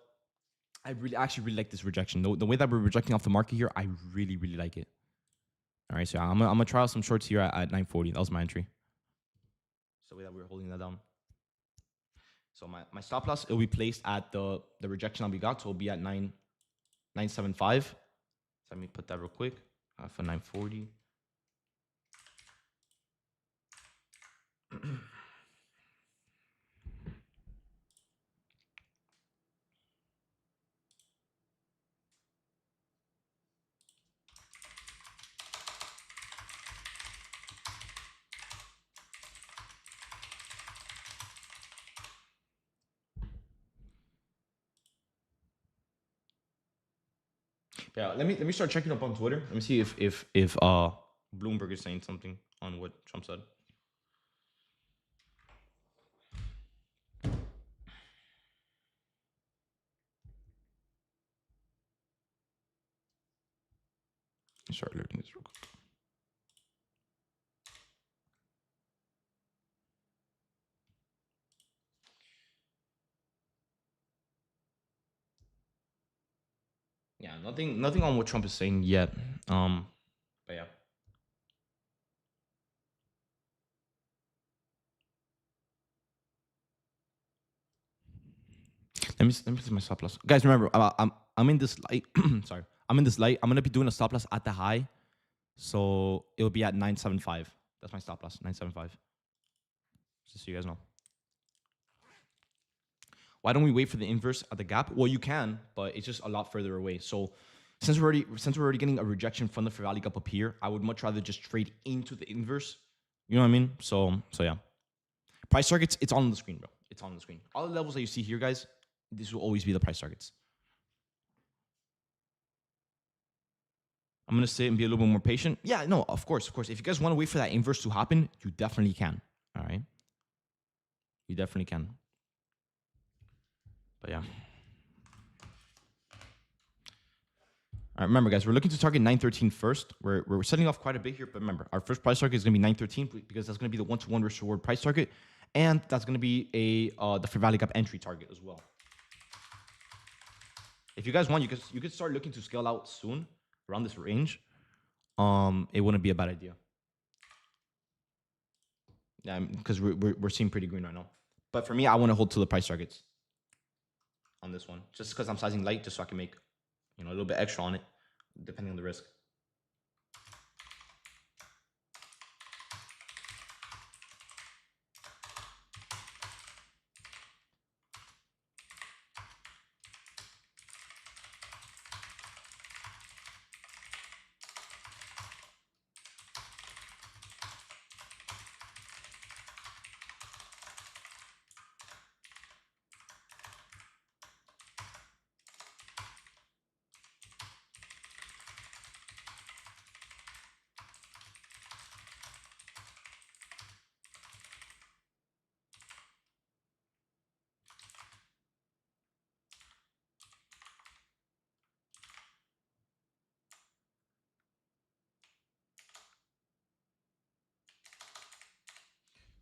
I really actually really like this rejection. The way that we're rejecting off the market here, I really really like it. All right, so I'm gonna try out some shorts here at 940. That was my entry. So the way that we're holding that down. So my stop loss, it'll be placed at the rejection that we got. So it'll be at 975. So let me put that real quick for 940. Yeah, let me start checking up on Twitter. Let me see if Bloomberg is saying something on what Trump said. Start looking this real quick. Yeah, nothing on what Trump is saying yet. But yeah. Let me see my stop loss. Guys, remember, I'm in this light. Sorry. I'm in this light. I'm gonna be doing a stop loss at the high. So it'll be at 975. That's my stop loss, 975. Just so you guys know. Why don't we wait for the inverse at the gap? Well, you can, but it's just a lot further away. So since we're already getting a rejection from the fair value gap up here, I would much rather just trade into the inverse. You know what I mean? So yeah. Price targets, it's on the screen, bro. It's on the screen. All the levels that you see here, guys, this will always be the price targets. I'm gonna sit and be a little bit more patient. Yeah, no, of course. If you guys want to wait for that inverse to happen, you definitely can. All right, you definitely can. But yeah. All right, remember, guys, we're looking to target 913 first. We're setting off quite a bit here, but remember, our first price target is gonna be 913 because that's gonna be the one-to-one risk reward price target, and that's gonna be the fair value gap entry target as well. If you guys want, you could start looking to scale out soon around this range. It wouldn't be a bad idea. Yeah, because we're seeing pretty green right now. But for me, I want to hold to the price targets on this one, just because I'm sizing light, just so I can make a little bit extra on it, depending on the risk.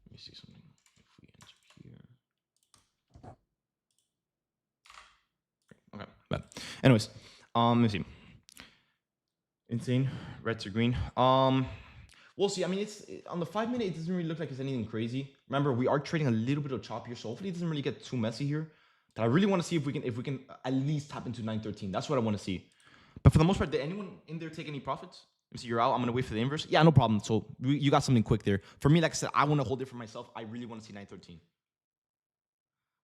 Let me see something. If we enter here. Okay, bad. Anyways, let me see. Insane, red to green. We'll see. I mean, it's on the 5 minute. It doesn't really look like it's anything crazy. Remember, we are trading a little bit of chop here, so hopefully it doesn't really get too messy here. But I really want to see if we can at least tap into 913. That's what I want to see. But for the most part, did anyone in there take any profits? Let me see. You're out. I'm gonna wait for the inverse. Yeah, no problem. So you got something quick there. For me, like I said, I want to hold it for myself. I really want to see 913.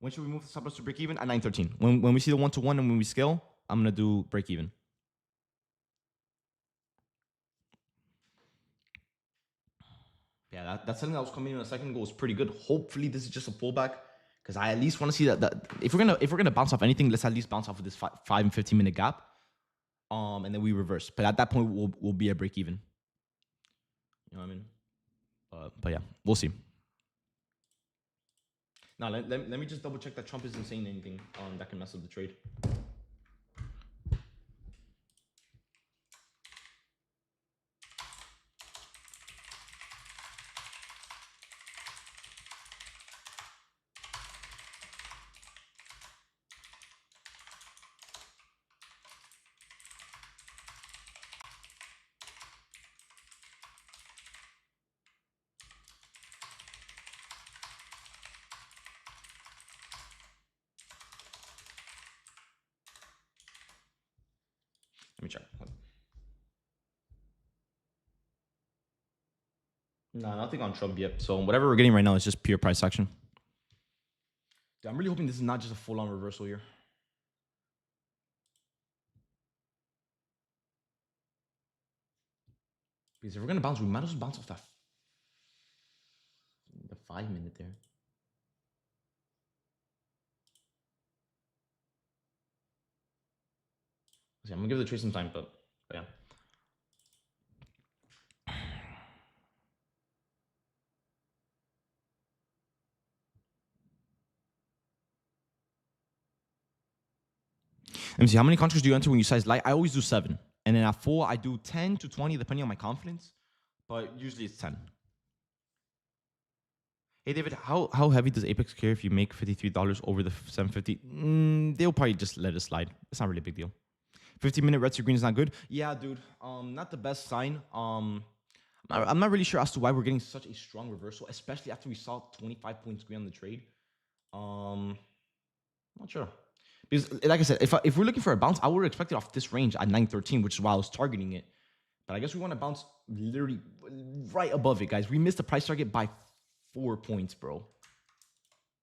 When should we move the stop loss to break even? At 913. When we see the one-to-one and when we scale, I'm gonna do break even. Yeah, that's something that was coming in a second ago was pretty good. Hopefully, this is just a pullback because I at least want to see that if we're gonna bounce off anything, let's at least bounce off of this 5 and 15 minute gap, and then we reverse. But at that point, we'll be at break even. You know what I mean? But yeah, we'll see. Now let me just double check that Trump isn't saying anything that can mess up the trade. me check. No, nothing on Trump yet. So whatever we're getting right now is just pure price action. Dude, I'm really hoping this is not just a full-on reversal here. Because if we're gonna bounce, we might as well bounce off that the 5 minute there. See, I'm gonna give the trade some time, but yeah. Let me see, how many contracts do you enter when you size light? I always do 7. And then at full, I do 10 to 20, depending on my confidence. But usually it's 10. Hey, David, how heavy does Apex care if you make $53 over the 750? They'll probably just let it slide. It's not really a big deal. 15-minute red to green is not good. Yeah, dude. Not the best sign. I'm not really sure as to why we're getting such a strong reversal, especially after we saw 25 points green on the trade. Not sure. Because, like I said, if we're looking for a bounce, I would have expected off this range at 913, which is why I was targeting it. But I guess we want to bounce literally right above it, guys. We missed the price target by 4 points, bro.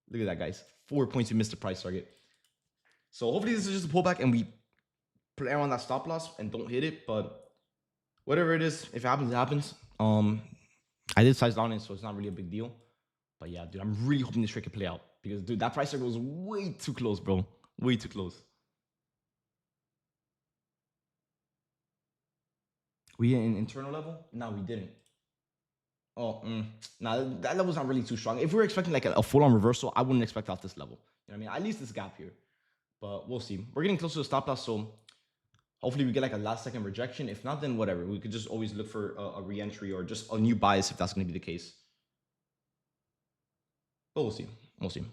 Look at that, guys. 4 points, we missed the price target. So hopefully this is just a pullback and we play around that stop loss and don't hit it. But whatever it is, if it happens, it happens. I did size down it, so it's not really a big deal. But yeah, dude, I'm really hoping this trade can play out. Because, dude, that price target was way too close, bro. Way too close. We hit an internal level? No, we didn't. Oh, nah, that level's not really too strong. If we were expecting like a full-on reversal, I wouldn't expect off this level. You know what I mean? At least this gap here. But we'll see. We're getting close to the stop loss, so hopefully we get like a last-second rejection. If not, then whatever. We could just always look for a re-entry or just a new bias if that's going to be the case. But we'll see. We'll see.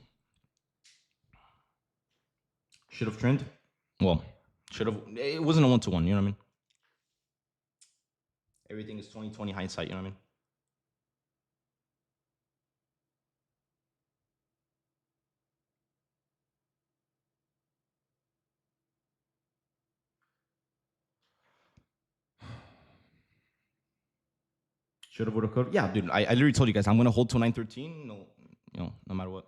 Should have trimmed. Well, should have. It wasn't a 1-to-1. You know what I mean? Everything is 20/20 hindsight. You know what I mean? Should have, would have, could. Yeah, dude. I literally told you guys I'm gonna hold till 913. No, no matter what.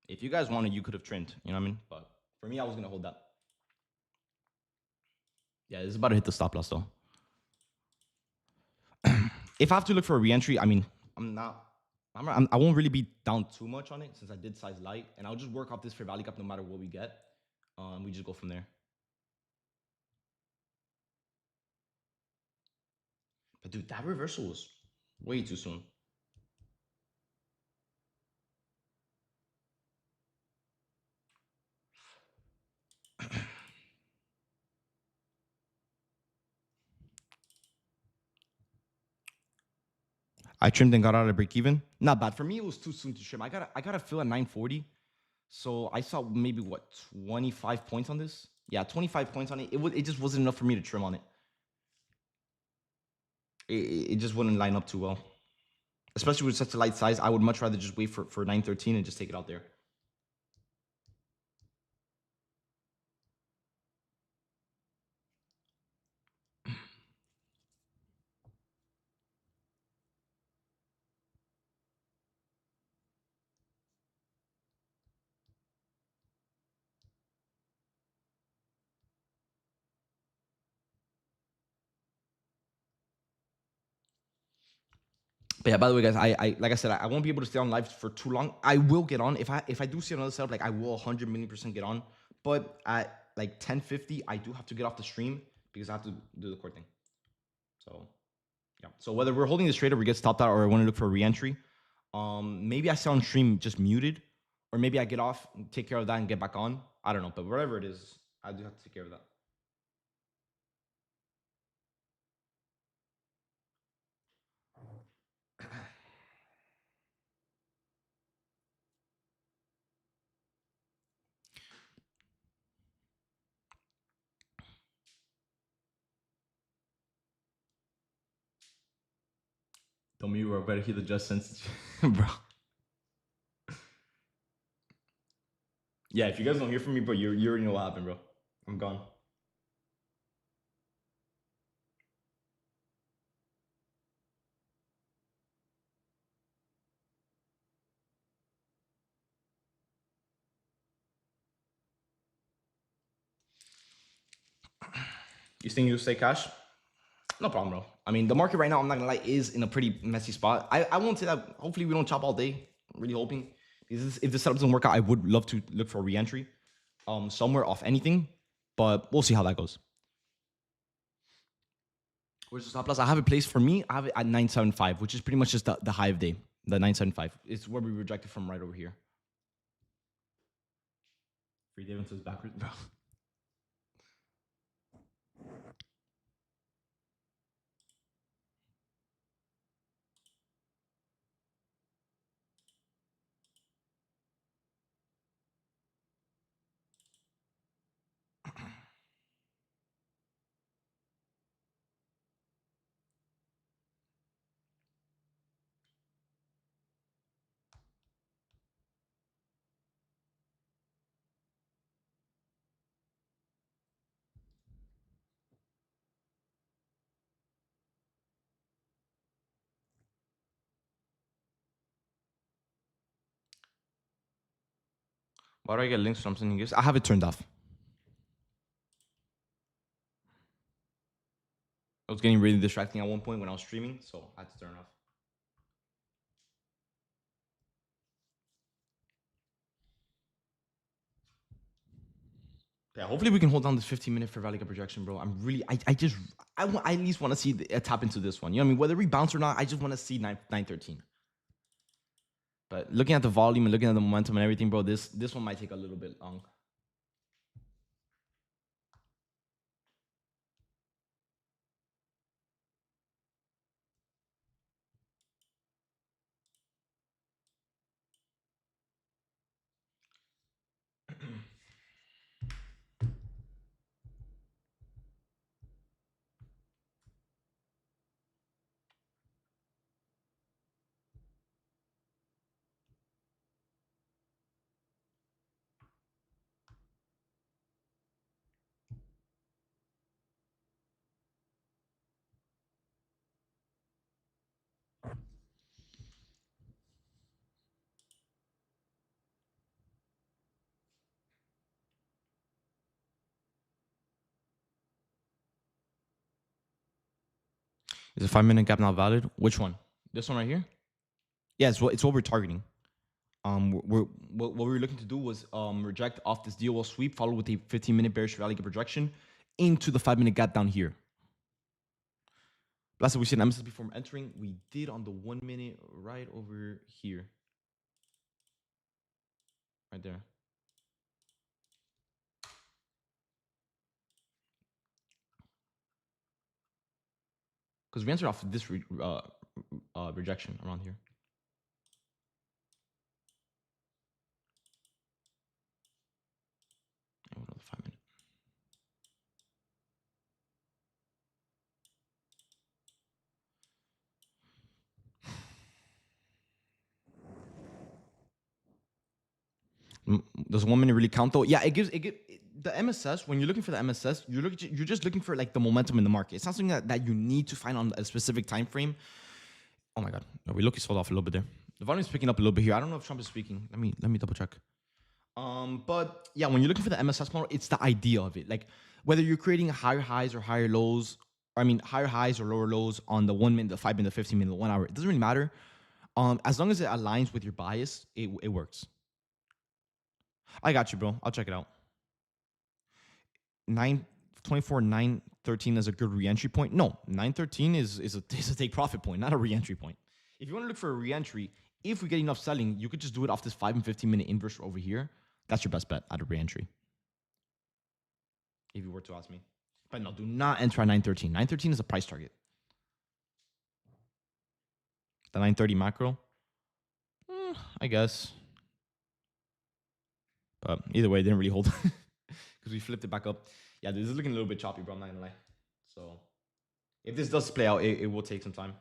If you guys wanted, you could have trimmed. You know what I mean? But for me, I was gonna hold that. Yeah, it's about to hit the stop loss though. If I have to look for a re-entry, I mean, I won't really be down too much on it since I did size light, and I'll just work off this fair value gap no matter what we get. We just go from there. But dude, that reversal was way too soon. I trimmed and got out of break even. Not bad. For me, it was too soon to trim. I gotta fill at 940. So I saw maybe what 25 points on this. Yeah, 25 points on it. It just wasn't enough for me to trim on it. It just wouldn't line up too well. Especially with such a light size, I would much rather just wait for 913 and just take it out there. But yeah, by the way, guys, I like I said, I won't be able to stay on live for too long. I will get on if I do see another setup, like I will 100 million% get on. But at like 10:50, I do have to get off the stream because I have to do the court thing. So yeah. So whether we're holding this trade or we get stopped out or I want to look for a re-entry, maybe I stay on stream just muted, or maybe I get off, take care of that, and get back on. I don't know, but whatever it is, I do have to take care of that. Tell me we're better hear the just sense, bro. Yeah, if you guys don't hear from me, bro, you already know what happened, bro. I'm gone. You think you'll stay cash? No problem, bro. I mean, the market right now, I'm not gonna lie, is in a pretty messy spot. I won't say that. Hopefully, we don't chop all day. I'm really hoping. Because if the setup doesn't work out, I would love to look for a re-entry, somewhere off anything. But we'll see how that goes. Where's the stop loss? I have it placed for me. I have it at 975, which is pretty much just the high of day. The 975. It's where we rejected from right over here. Free Davidson is backwards, bro. Why do I get links from something else? I have it turned off. It was getting really distracting at one point when I was streaming, so I had to turn it off. Yeah, hopefully we can hold down this 15-minute fair value gap projection, bro. I'm really, I at least want to see a tap into this one. You know what I mean? Whether we bounce or not, I just want to see 913. But looking at the volume and looking at the momentum and everything, bro, this one might take a little bit long. Is the 5-minute gap not valid? Which one? This one right here? Yeah, it's what we're targeting. What we were looking to do was reject off this DOL sweep, followed with a 15-minute bearish rally gap projection into the 5-minute gap down here. Last time we see an MSS before entering, we did on the 1 minute right over here. Right there. Because we entered off this rejection around here. Another 5 minute. Does 1 minute really count though? Yeah, it gives the MSS. When you're looking for the MSS, you're just looking for like the momentum in the market. It's not something that you need to find on a specific time frame. Oh my god, no, we look sold off a little bit there. The volume is picking up a little bit here. I don't know if Trump is speaking. Let me double check. But yeah, when you're looking for the MSS model, it's the idea of it. Like whether you're creating higher highs or higher lows, or I mean higher highs or lower lows on the 1 minute, the 5 minute, the 15 minute, the 1 hour. It doesn't really matter. As long as it aligns with your bias, it works. I got you, bro. I'll check it out. 924, 913 is a good re-entry point. No, 913 is a take profit point, not a re-entry point. If you want to look for a re-entry, if we get enough selling, you could just do it off this 5 and 15 minute inverse over here. That's your best bet at a re-entry. If you were to ask me. But no, do not enter at 913. 913 is a price target. The 930 macro, I guess. But either way, it didn't really hold because we flipped it back up. Yeah, this is looking a little bit choppy, bro. I'm not gonna lie. So if this does play out, it will take some time.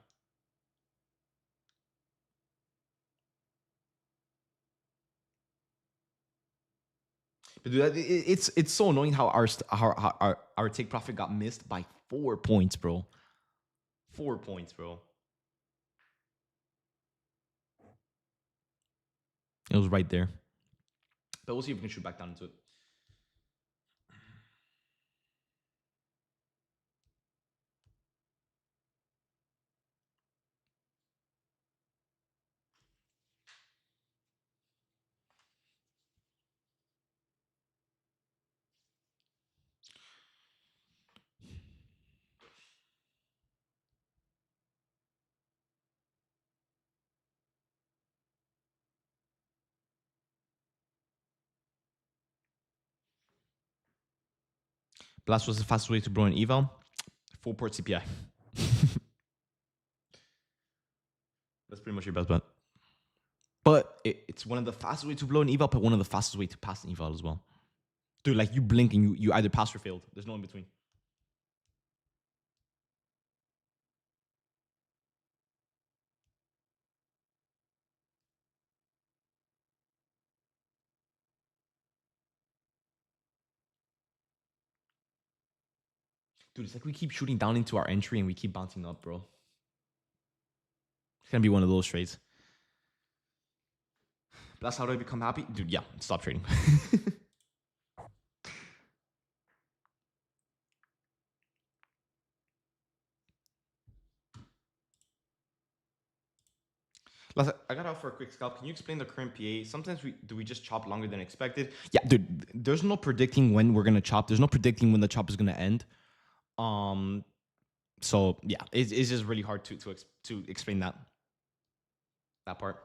But dude, it's so annoying how our take profit got missed by 4 points, bro. 4 points, bro. It was right there. But we'll see if we can shoot back down into it. Blast was the fastest way to blow an eval. Full port CPI. That's pretty much your best bet. But it's one of the fastest way to blow an eval, but one of the fastest way to pass an eval as well. Dude, like you blink and you either passed or failed. There's no in between. Dude, it's like we keep shooting down into our entry and we keep bouncing up, bro. It's gonna be one of those trades. But that's how do I become happy? Dude, yeah, stop trading. Last, I got out for a quick scalp. Can you explain the current PA? Sometimes we just chop longer than expected. Yeah, dude, there's no predicting when we're gonna chop. There's no predicting when the chop is gonna end. So yeah, it's just really hard to explain that part.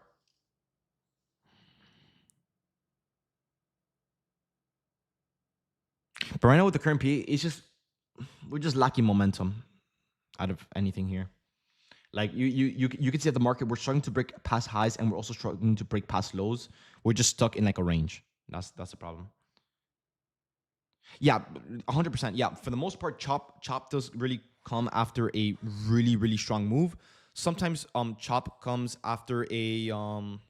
But right now with the current PA, it's just we're just lacking momentum out of anything here. Like you can see at the market, we're starting to break past highs and we're also struggling to break past lows. We're just stuck in like a range. That's the problem. Yeah, 100%. Yeah, for the most part, chop does really come after a really strong move. Sometimes chop comes after a oh,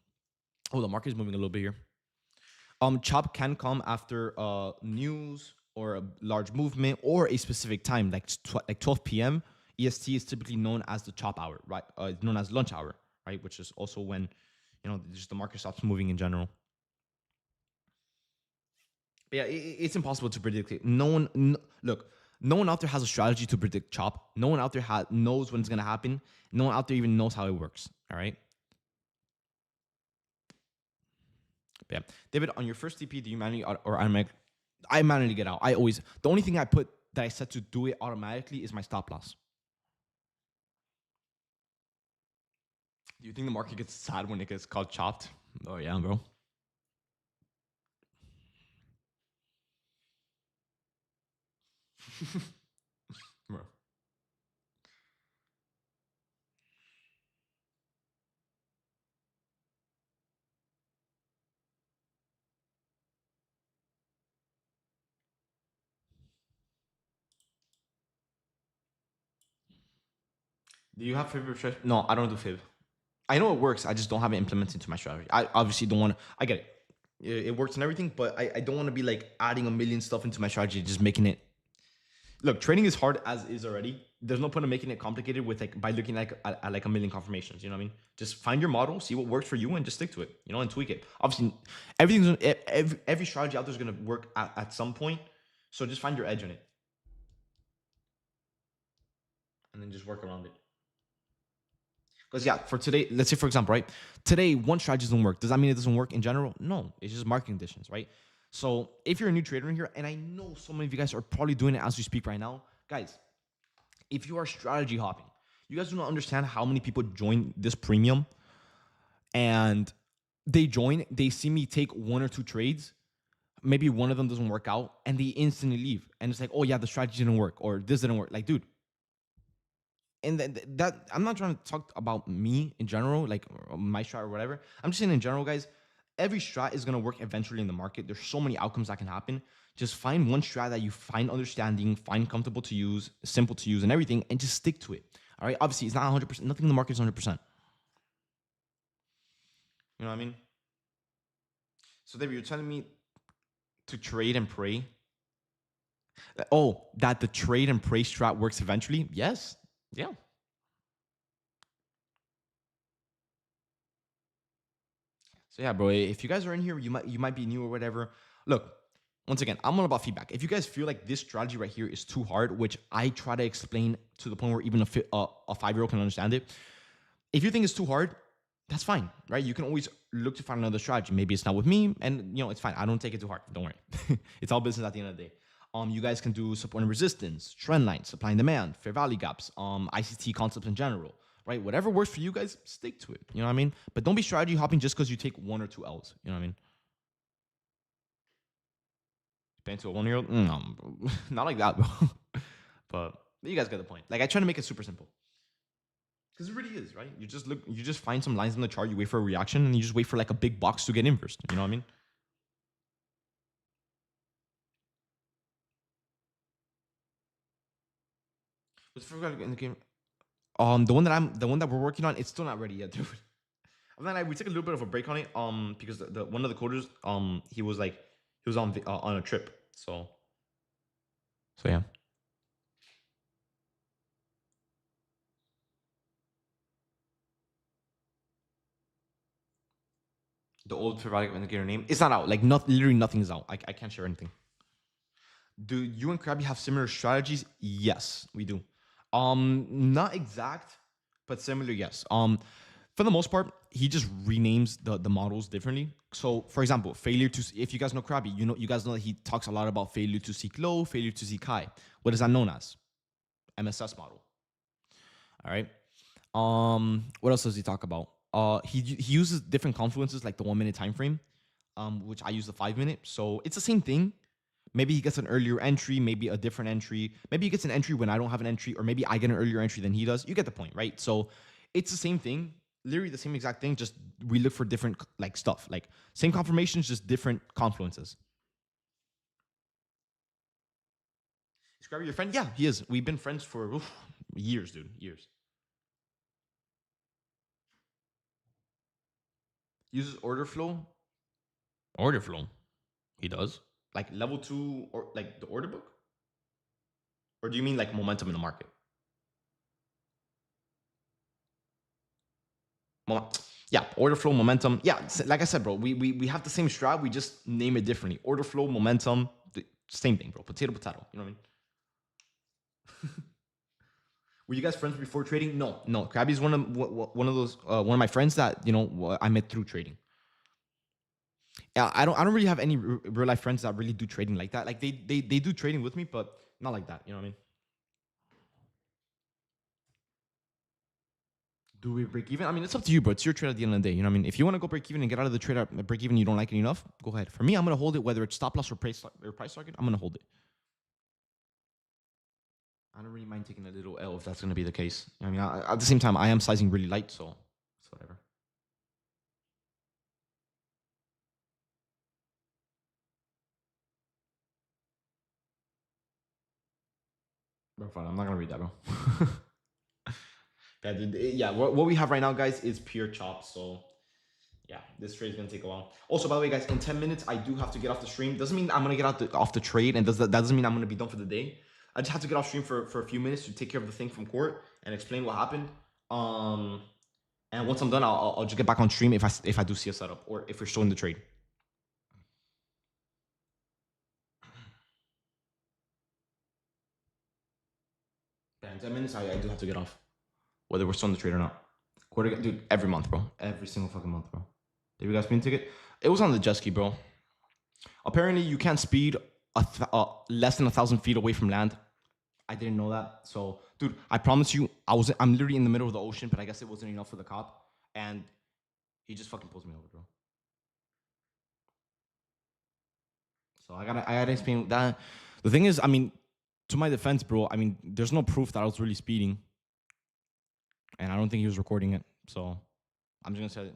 the market is moving a little bit here. Chop can come after news or a large movement or a specific time, like 12 p.m. EST is typically known as the chop hour, right? Known as lunch hour, right? Which is also when, just the market stops moving in general. But yeah, it's impossible to predict it. Look, no one out there has a strategy to predict chop. No one out there knows when it's gonna happen. No one out there even knows how it works. All right. But yeah, David, on your first TP, do you manually or automatic? I manually get out. The only thing I put that I set to do it automatically is my stop loss. Do you think the market gets sad when it gets called chopped? Oh yeah, bro. Bro. Do you have favorite strategy? No, I don't do fib. I know it works. I just don't have it implemented into my strategy. I obviously don't want to. I get it. It works and everything, but I don't want to be like adding a million stuff into my strategy, just making it. Look, trading is hard as is already. There's no point in making it complicated with like by looking like at like a million confirmations. You know what I mean? Just find your model, see what works for you, and just stick to it. And tweak it. Obviously, every strategy out there is gonna work at some point. So just find your edge on it, and then just work around it. Because yeah, for today, let's say for example, right? Today, one strategy doesn't work. Does that mean it doesn't work in general? No, it's just market conditions, right? So if you're a new trader in here, and I know so many of you guys are probably doing it as we speak right now, guys, if you are strategy hopping, you guys do not understand how many people join this premium and they see me take one or two trades, maybe one of them doesn't work out, and they instantly leave. And it's like, oh yeah, the strategy didn't work, or this didn't work. Like, dude, and that I'm not trying to talk about me in general, like my strat or whatever. I'm just saying in general, guys, every strat is gonna work eventually in the market. There's so many outcomes that can happen. Just find one strat that you find understanding, find comfortable to use, simple to use, and everything, and just stick to it. All right. Obviously, it's not 100%. Nothing in the market is 100%. You know what I mean? So, David, you're telling me to trade and pray. Oh, that the trade and pray strat works eventually? Yes. Yeah. So yeah, bro, if you guys are in here, you might be new or whatever. Look, once again, I'm all about feedback. If you guys feel like this strategy right here is too hard, which I try to explain to the point where even a 5-year-old can understand it. If you think it's too hard, that's fine, right? You can always look to find another strategy. Maybe it's not with me, and it's fine. I don't take it too hard. Don't worry. It's all business at the end of the day. You guys can do support and resistance, trend lines, supply and demand, fair value gaps, ICT concepts in general, right? Whatever works for you guys, stick to it. You know what I mean? But don't be strategy hopping just because you take one or two L's. You know what I mean? Paying to a 1-year-old? No, bro. Not like that, bro. But you guys get the point. Like I try to make it super simple. Because it really is, right? You just find some lines in the chart, you wait for a reaction, and you just wait for like a big box to get inversed. You know what I mean? What's the first guy in the game? The one that we're working on, it's still not ready yet, dude. And then we took a little bit of a break on it, because the one of the coders, he was like, he was on a trip, so yeah. The old periodic indicator name, it's not out. Like literally nothing is out. I can't share anything. Do you and Krabby have similar strategies? Yes, we do. Not exact, but similar. Yes. For the most part, he just renames the models differently. So, for example, failure to if you guys know Krabby, you guys know that he talks a lot about failure to seek low, failure to seek high. What is that known as? MSS model. All right. What else does he talk about? He uses different confluences like the 1 minute time frame, which I use the 5 minute. So it's the same thing. Maybe he gets an earlier entry, maybe a different entry. Maybe he gets an entry when I don't have an entry, or maybe I get an earlier entry than he does. You get the point, right? So it's the same thing, literally the same exact thing. Just we look for different like stuff, like same confirmations, just different confluences. Is Scrabble your friend? Yeah, he is. We've been friends for years, dude. Years. Uses order flow. Order flow. He does. Like level 2 or like the order book? Or do you mean like momentum in the market? Yeah, order flow, momentum. Yeah, like I said, bro, we have the same strat. We just name it differently. Order flow, momentum, the same thing, bro. Potato, potato. You know what I mean? Were you guys friends before trading? No, no. Krabby's one of those one of my friends that I met through trading. Yeah, I don't really have any real life friends that really do trading like that. Like they do trading with me, but not like that. You know what I mean? Do we break even? I mean, it's up to you, bro. It's your trade at the end of the day. You know what I mean? If you want to go break even and get out of the trade at break even, you don't like it enough, go ahead. For me, I'm gonna hold it, whether it's stop loss or price target. I'm gonna hold it. I don't really mind taking a little L if that's gonna be the case. I mean, at the same time, I am sizing really light, so it's whatever. Bro, fine. I'm not gonna read that, bro. Yeah, dude, yeah. What we have right now, guys, is pure chop. So yeah, this trade is gonna take a while. Also, by the way, guys, in 10 minutes, I do have to get off the stream. Doesn't mean I'm gonna get off the trade, and that doesn't mean I'm gonna be done for the day. I just have to get off stream for a few minutes to take care of the thing from court and explain what happened. And once I'm done, I'll just get back on stream if I do see a setup or if we're still in the trade. Yeah, in 10 minutes, I do have to get off, whether we're still in the trade or not. Quarter, dude, every month, bro. Every single fucking month, bro. Did you guys spin ticket? It was on the jet ski, bro. Apparently, you can't speed less than 1,000 feet away from land. I didn't know that. So, dude, I promise you, I'm literally in the middle of the ocean, but I guess it wasn't enough for the cop, and he just fucking pulls me over, bro. So I gotta explain that. The thing is, I mean, to my defense, bro, I mean, there's no proof that I was really speeding, and I don't think he was recording it. So I'm just gonna say,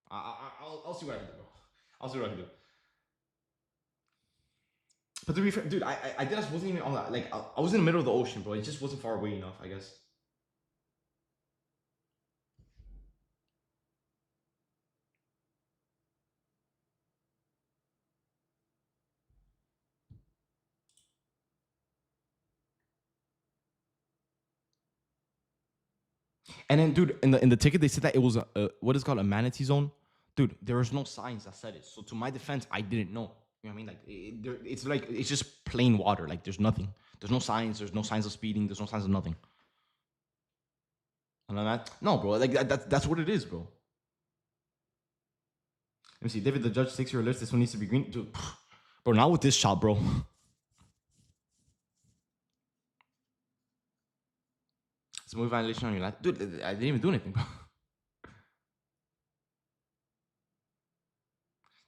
I'll see what I can do, bro. I'll see what I can do. But to be fair, dude, I just wasn't even on that. Like, I was in the middle of the ocean, bro. It just wasn't far away enough, I guess. And then, dude, in the ticket they said that it was a what is called a manatee zone. Dude, there was no signs that said it. So to my defense, I didn't know. You know what I mean? Like it's just plain water. Like there's nothing. There's no signs. There's no signs of speeding. There's no signs of nothing. And I'm like, no, bro. Like that's what it is, bro. Let me see. David, the judge takes your list. This one needs to be green, dude. Bro, not with this shot, bro. It's a movie violation on your life, dude. I didn't even do anything, bro.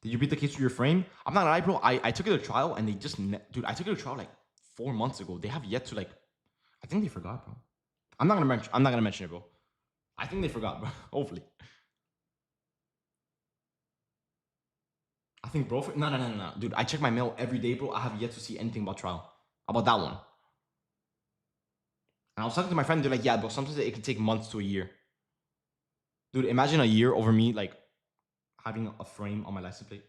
Did you beat the case with your frame? I'm not gonna lie, bro. I took it to trial and they just dude. I took it to trial like 4 months ago. They have yet to like. I think they forgot, bro. I'm not gonna mention. I'm not gonna mention it, bro. I think they forgot, bro. Hopefully. I think, bro. No, dude. I check my mail every day, bro. I have yet to see anything about trial about that one. And I was talking to my friend. They're like, yeah, bro. Sometimes it can take months to a year. Dude, imagine a year over me like having a frame on my license plate.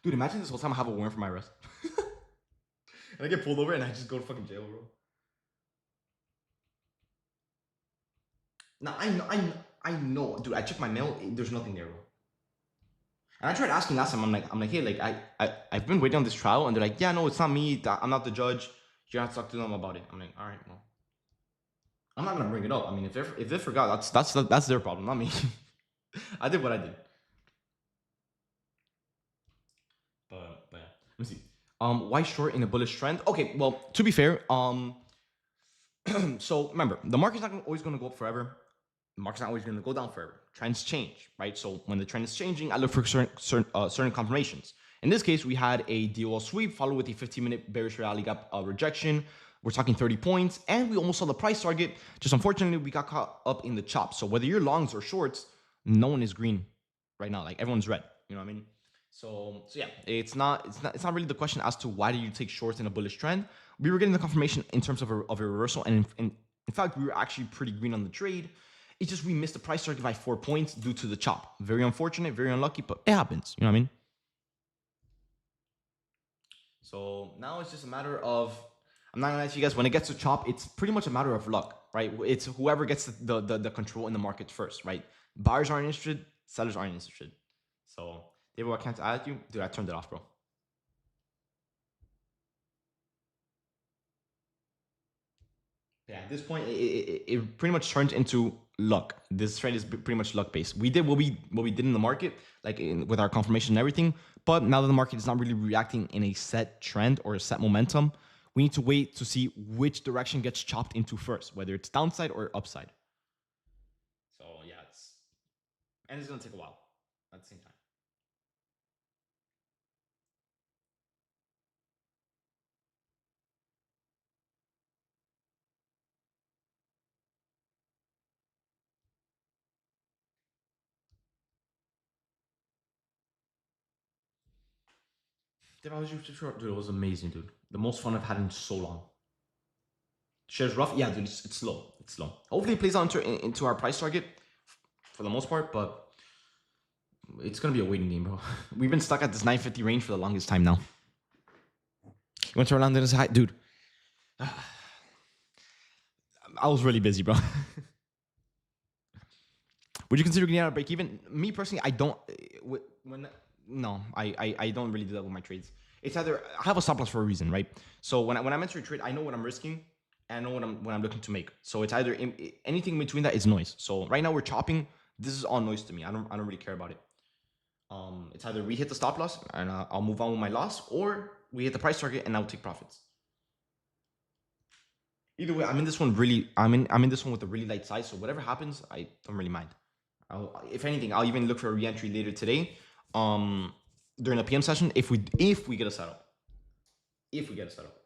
Dude, imagine this whole time I have a warrant for my arrest. And I get pulled over and I just go to fucking jail, bro. Now I know, dude. I checked my mail. There's nothing there, bro. And I tried asking last time. I'm like, hey, like I've been waiting on this trial, and they're like, yeah, no, it's not me. I'm not the judge. You have to talk to them about it. I'm like, all right, well, I'm not gonna bring it up. I mean, if they forgot, that's their problem, not me. I did what I did. But yeah, let me see. Why short in a bullish trend? Okay, well, to be fair, so remember, the market's not always gonna go up forever. The market's not always going to go down forever. Trends change, right? So when the trend is changing, I look for certain confirmations. In this case, we had a DOL sweep followed with a 15-minute bearish rally gap rejection. We're talking 30 points, and we almost saw the price target. Just unfortunately, we got caught up in the chop. So whether you're longs or shorts, no one is green right now. Like everyone's red. You know what I mean? So yeah, it's not really the question as to why do you take shorts in a bullish trend. We were getting the confirmation in terms of a reversal, and in fact, we were actually pretty green on the trade. It's just we missed the price target by 4 points due to the chop. Very unfortunate, very unlucky, but it happens. You know what I mean? So now it's just a matter of, I'm not gonna lie to you guys, when it gets to chop, it's pretty much a matter of luck, right? It's whoever gets the control in the market first, right? Buyers aren't interested, sellers aren't interested. So, David, what can't I add you? Dude, I turned it off, bro. Yeah, at this point, it pretty much turns into luck. This trade is pretty much luck based. We did what we did in the market, like with our confirmation and everything. But now that the market is not really reacting in a set trend or a set momentum, we need to wait to see which direction gets chopped into first, whether it's downside or upside. So yeah, it's gonna take a while at the same time. Dude, it was amazing, dude. The most fun I've had in so long. Shares rough, yeah, dude. It's slow. It's slow. Hopefully, it plays out into our price target for the most part, but it's gonna be a waiting game, bro. We've been stuck at this 950 range for the longest time now. You went to Orlando this high, dude. I was really busy, bro. Would you consider getting out of break even? Me personally, I don't. When no, I don't really do that with my trades. It's either I have a stop loss for a reason, right? So when I'm entering a trade, I know what I'm risking, and I know what I'm looking to make. So it's either anything in between that is noise. So right now we're chopping. This is all noise to me. I don't really care about it. It's either we hit the stop loss and I'll move on with my loss, or we hit the price target and I'll take profits. Either way, I'm in this one with a really light size, so whatever happens, I don't really mind. If anything, I'll even look for a re-entry later today, during the PM session if we get a setup. If we get a setup.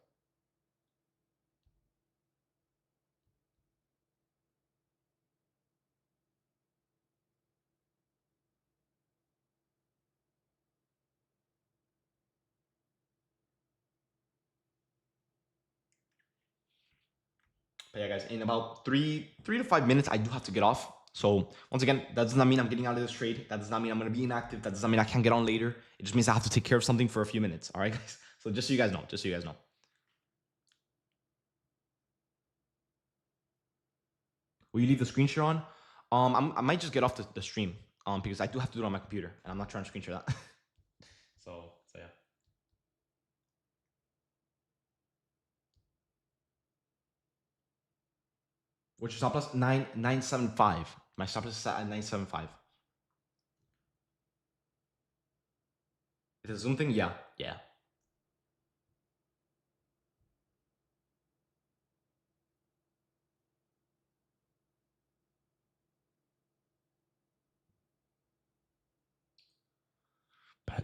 But yeah, guys, in about three to 5 minutes, I do have to get off. So once again, that does not mean I'm getting out of this trade. That does not mean I'm gonna be inactive. That does not mean I can't get on later. It just means I have to take care of something for a few minutes. All right, guys. So just so you guys know, just so you guys know. Will you leave the screen share on? I might just get off the stream. Because I do have to do it on my computer, and I'm not trying to screen share that. So yeah. What's your stop loss? 975. My stop loss is set at 975. It's a Zoom thing? Yeah. Yeah.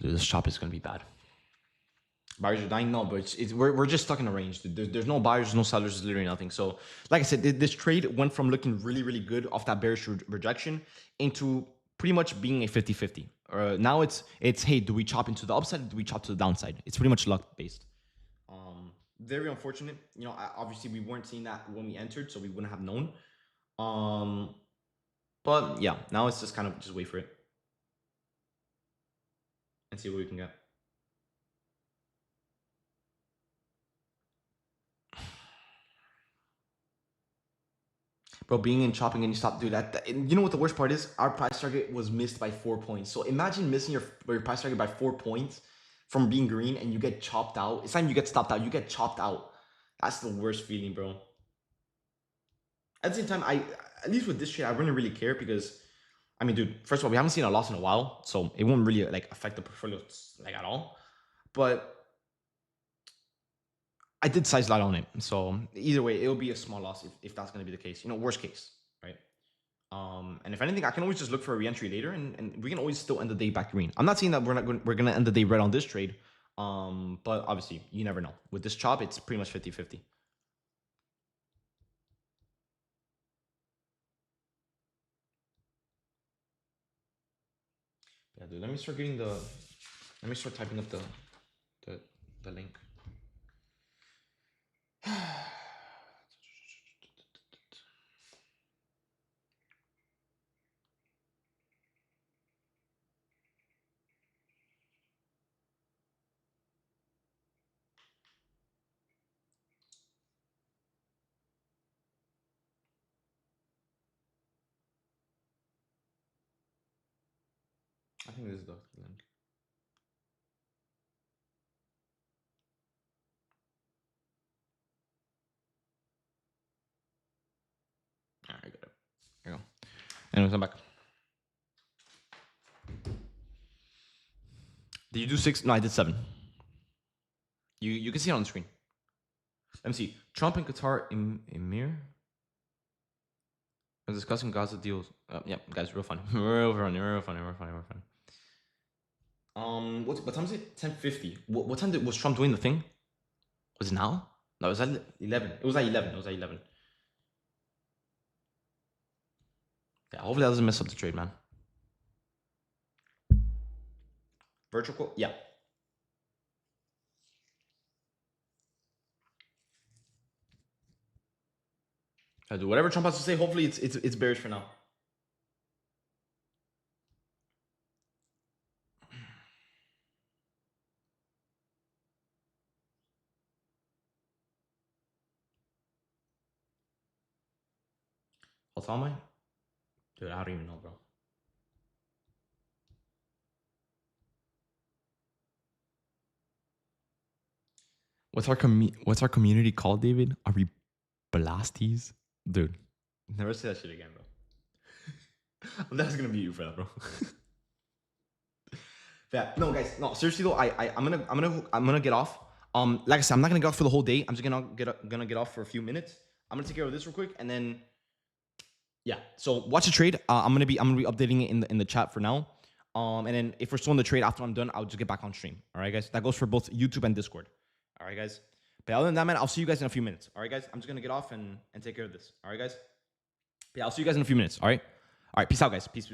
dude, this chop is gonna be bad. Buyers are dying. No, but we're just stuck in a range. There's no buyers, no sellers, there's literally nothing. So, like I said, this trade went from looking really, really good off that bearish rejection into pretty much being a 50-50. Now it's hey, do we chop into the upside? Or do we chop to the downside? It's pretty much luck based. Very unfortunate. You know, obviously we weren't seeing that when we entered, so we wouldn't have known. But yeah, now it's just kind of just wait for it and see what we can get. Bro, being in chopping and you stop, dude. You know what the worst part is? Our price target was missed by 4 points. So imagine missing your price target by 4 points from being green and you get chopped out. It's not even you get stopped out, you get chopped out. That's the worst feeling, bro. At the same time, at least with this trade, I wouldn't really care because, I mean, dude, first of all, we haven't seen a loss in a while, so it won't really like affect the portfolio like at all. But I did size lot on it, so either way, it'll be a small loss if that's going to be the case. You know, worst case, right? And if anything, I can always just look for a re-entry later, and we can always still end the day back green. I'm not saying that we're gonna end the day red on this trade, but obviously you never know. With this chop, it's pretty much 50-50. Yeah, dude. Let me start typing up the link. I think this is the link. All right, I got it. Here we go. Anyways, I'm back. Did you do 6? No, I did 7. You can see it on the screen. Let me see. Trump and Qatar Emir are discussing Gaza deals. Yeah, guys, real funny. Real funny. What time is it? 10:50. What time was Trump doing the thing? Was it now? No, it was at 11. It was at 11. Yeah, hopefully that doesn't mess up the trade, man. Virtual quote? Yeah. I do whatever Trump has to say. Hopefully it's bearish for now. How am I? Dude, I don't even know, bro. What's our community called, David? Are we Blasties? Dude, never say that shit again, bro. That's gonna be you for that, bro. Yeah, no, guys, no, seriously though, I'm gonna get off. Like I said, I'm not gonna get off for the whole day. I'm just gonna get off for a few minutes. I'm gonna take care of this real quick, and then yeah. So watch the trade. I'm gonna be updating it in the chat for now. And then if we're still in the trade after I'm done, I'll just get back on stream. All right, guys. That goes for both YouTube and Discord. All right, guys. But other than that, man, I'll see you guys in a few minutes. All right, guys. I'm just gonna get off and take care of this. All right, guys. But yeah, I'll see you guys in a few minutes. All right. All right. Peace out, guys. Peace.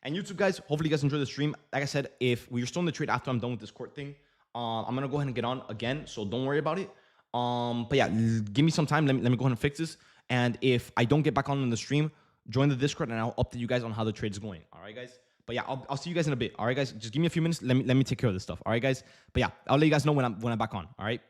And YouTube, guys, hopefully you guys enjoy the stream. Like I said, if we're still in the trade after I'm done with this court thing, I'm gonna go ahead and get on again. So don't worry about it. But yeah, give me some time. Let me go ahead and fix this. And if I don't get back on in the stream, join the Discord and I'll update you guys on how the trade is going. All right, guys. But yeah, I'll see you guys in a bit. All right, guys. Just give me a few minutes. Let me take care of this stuff. All right, guys. But yeah, I'll let you guys know when I'm back on. All right.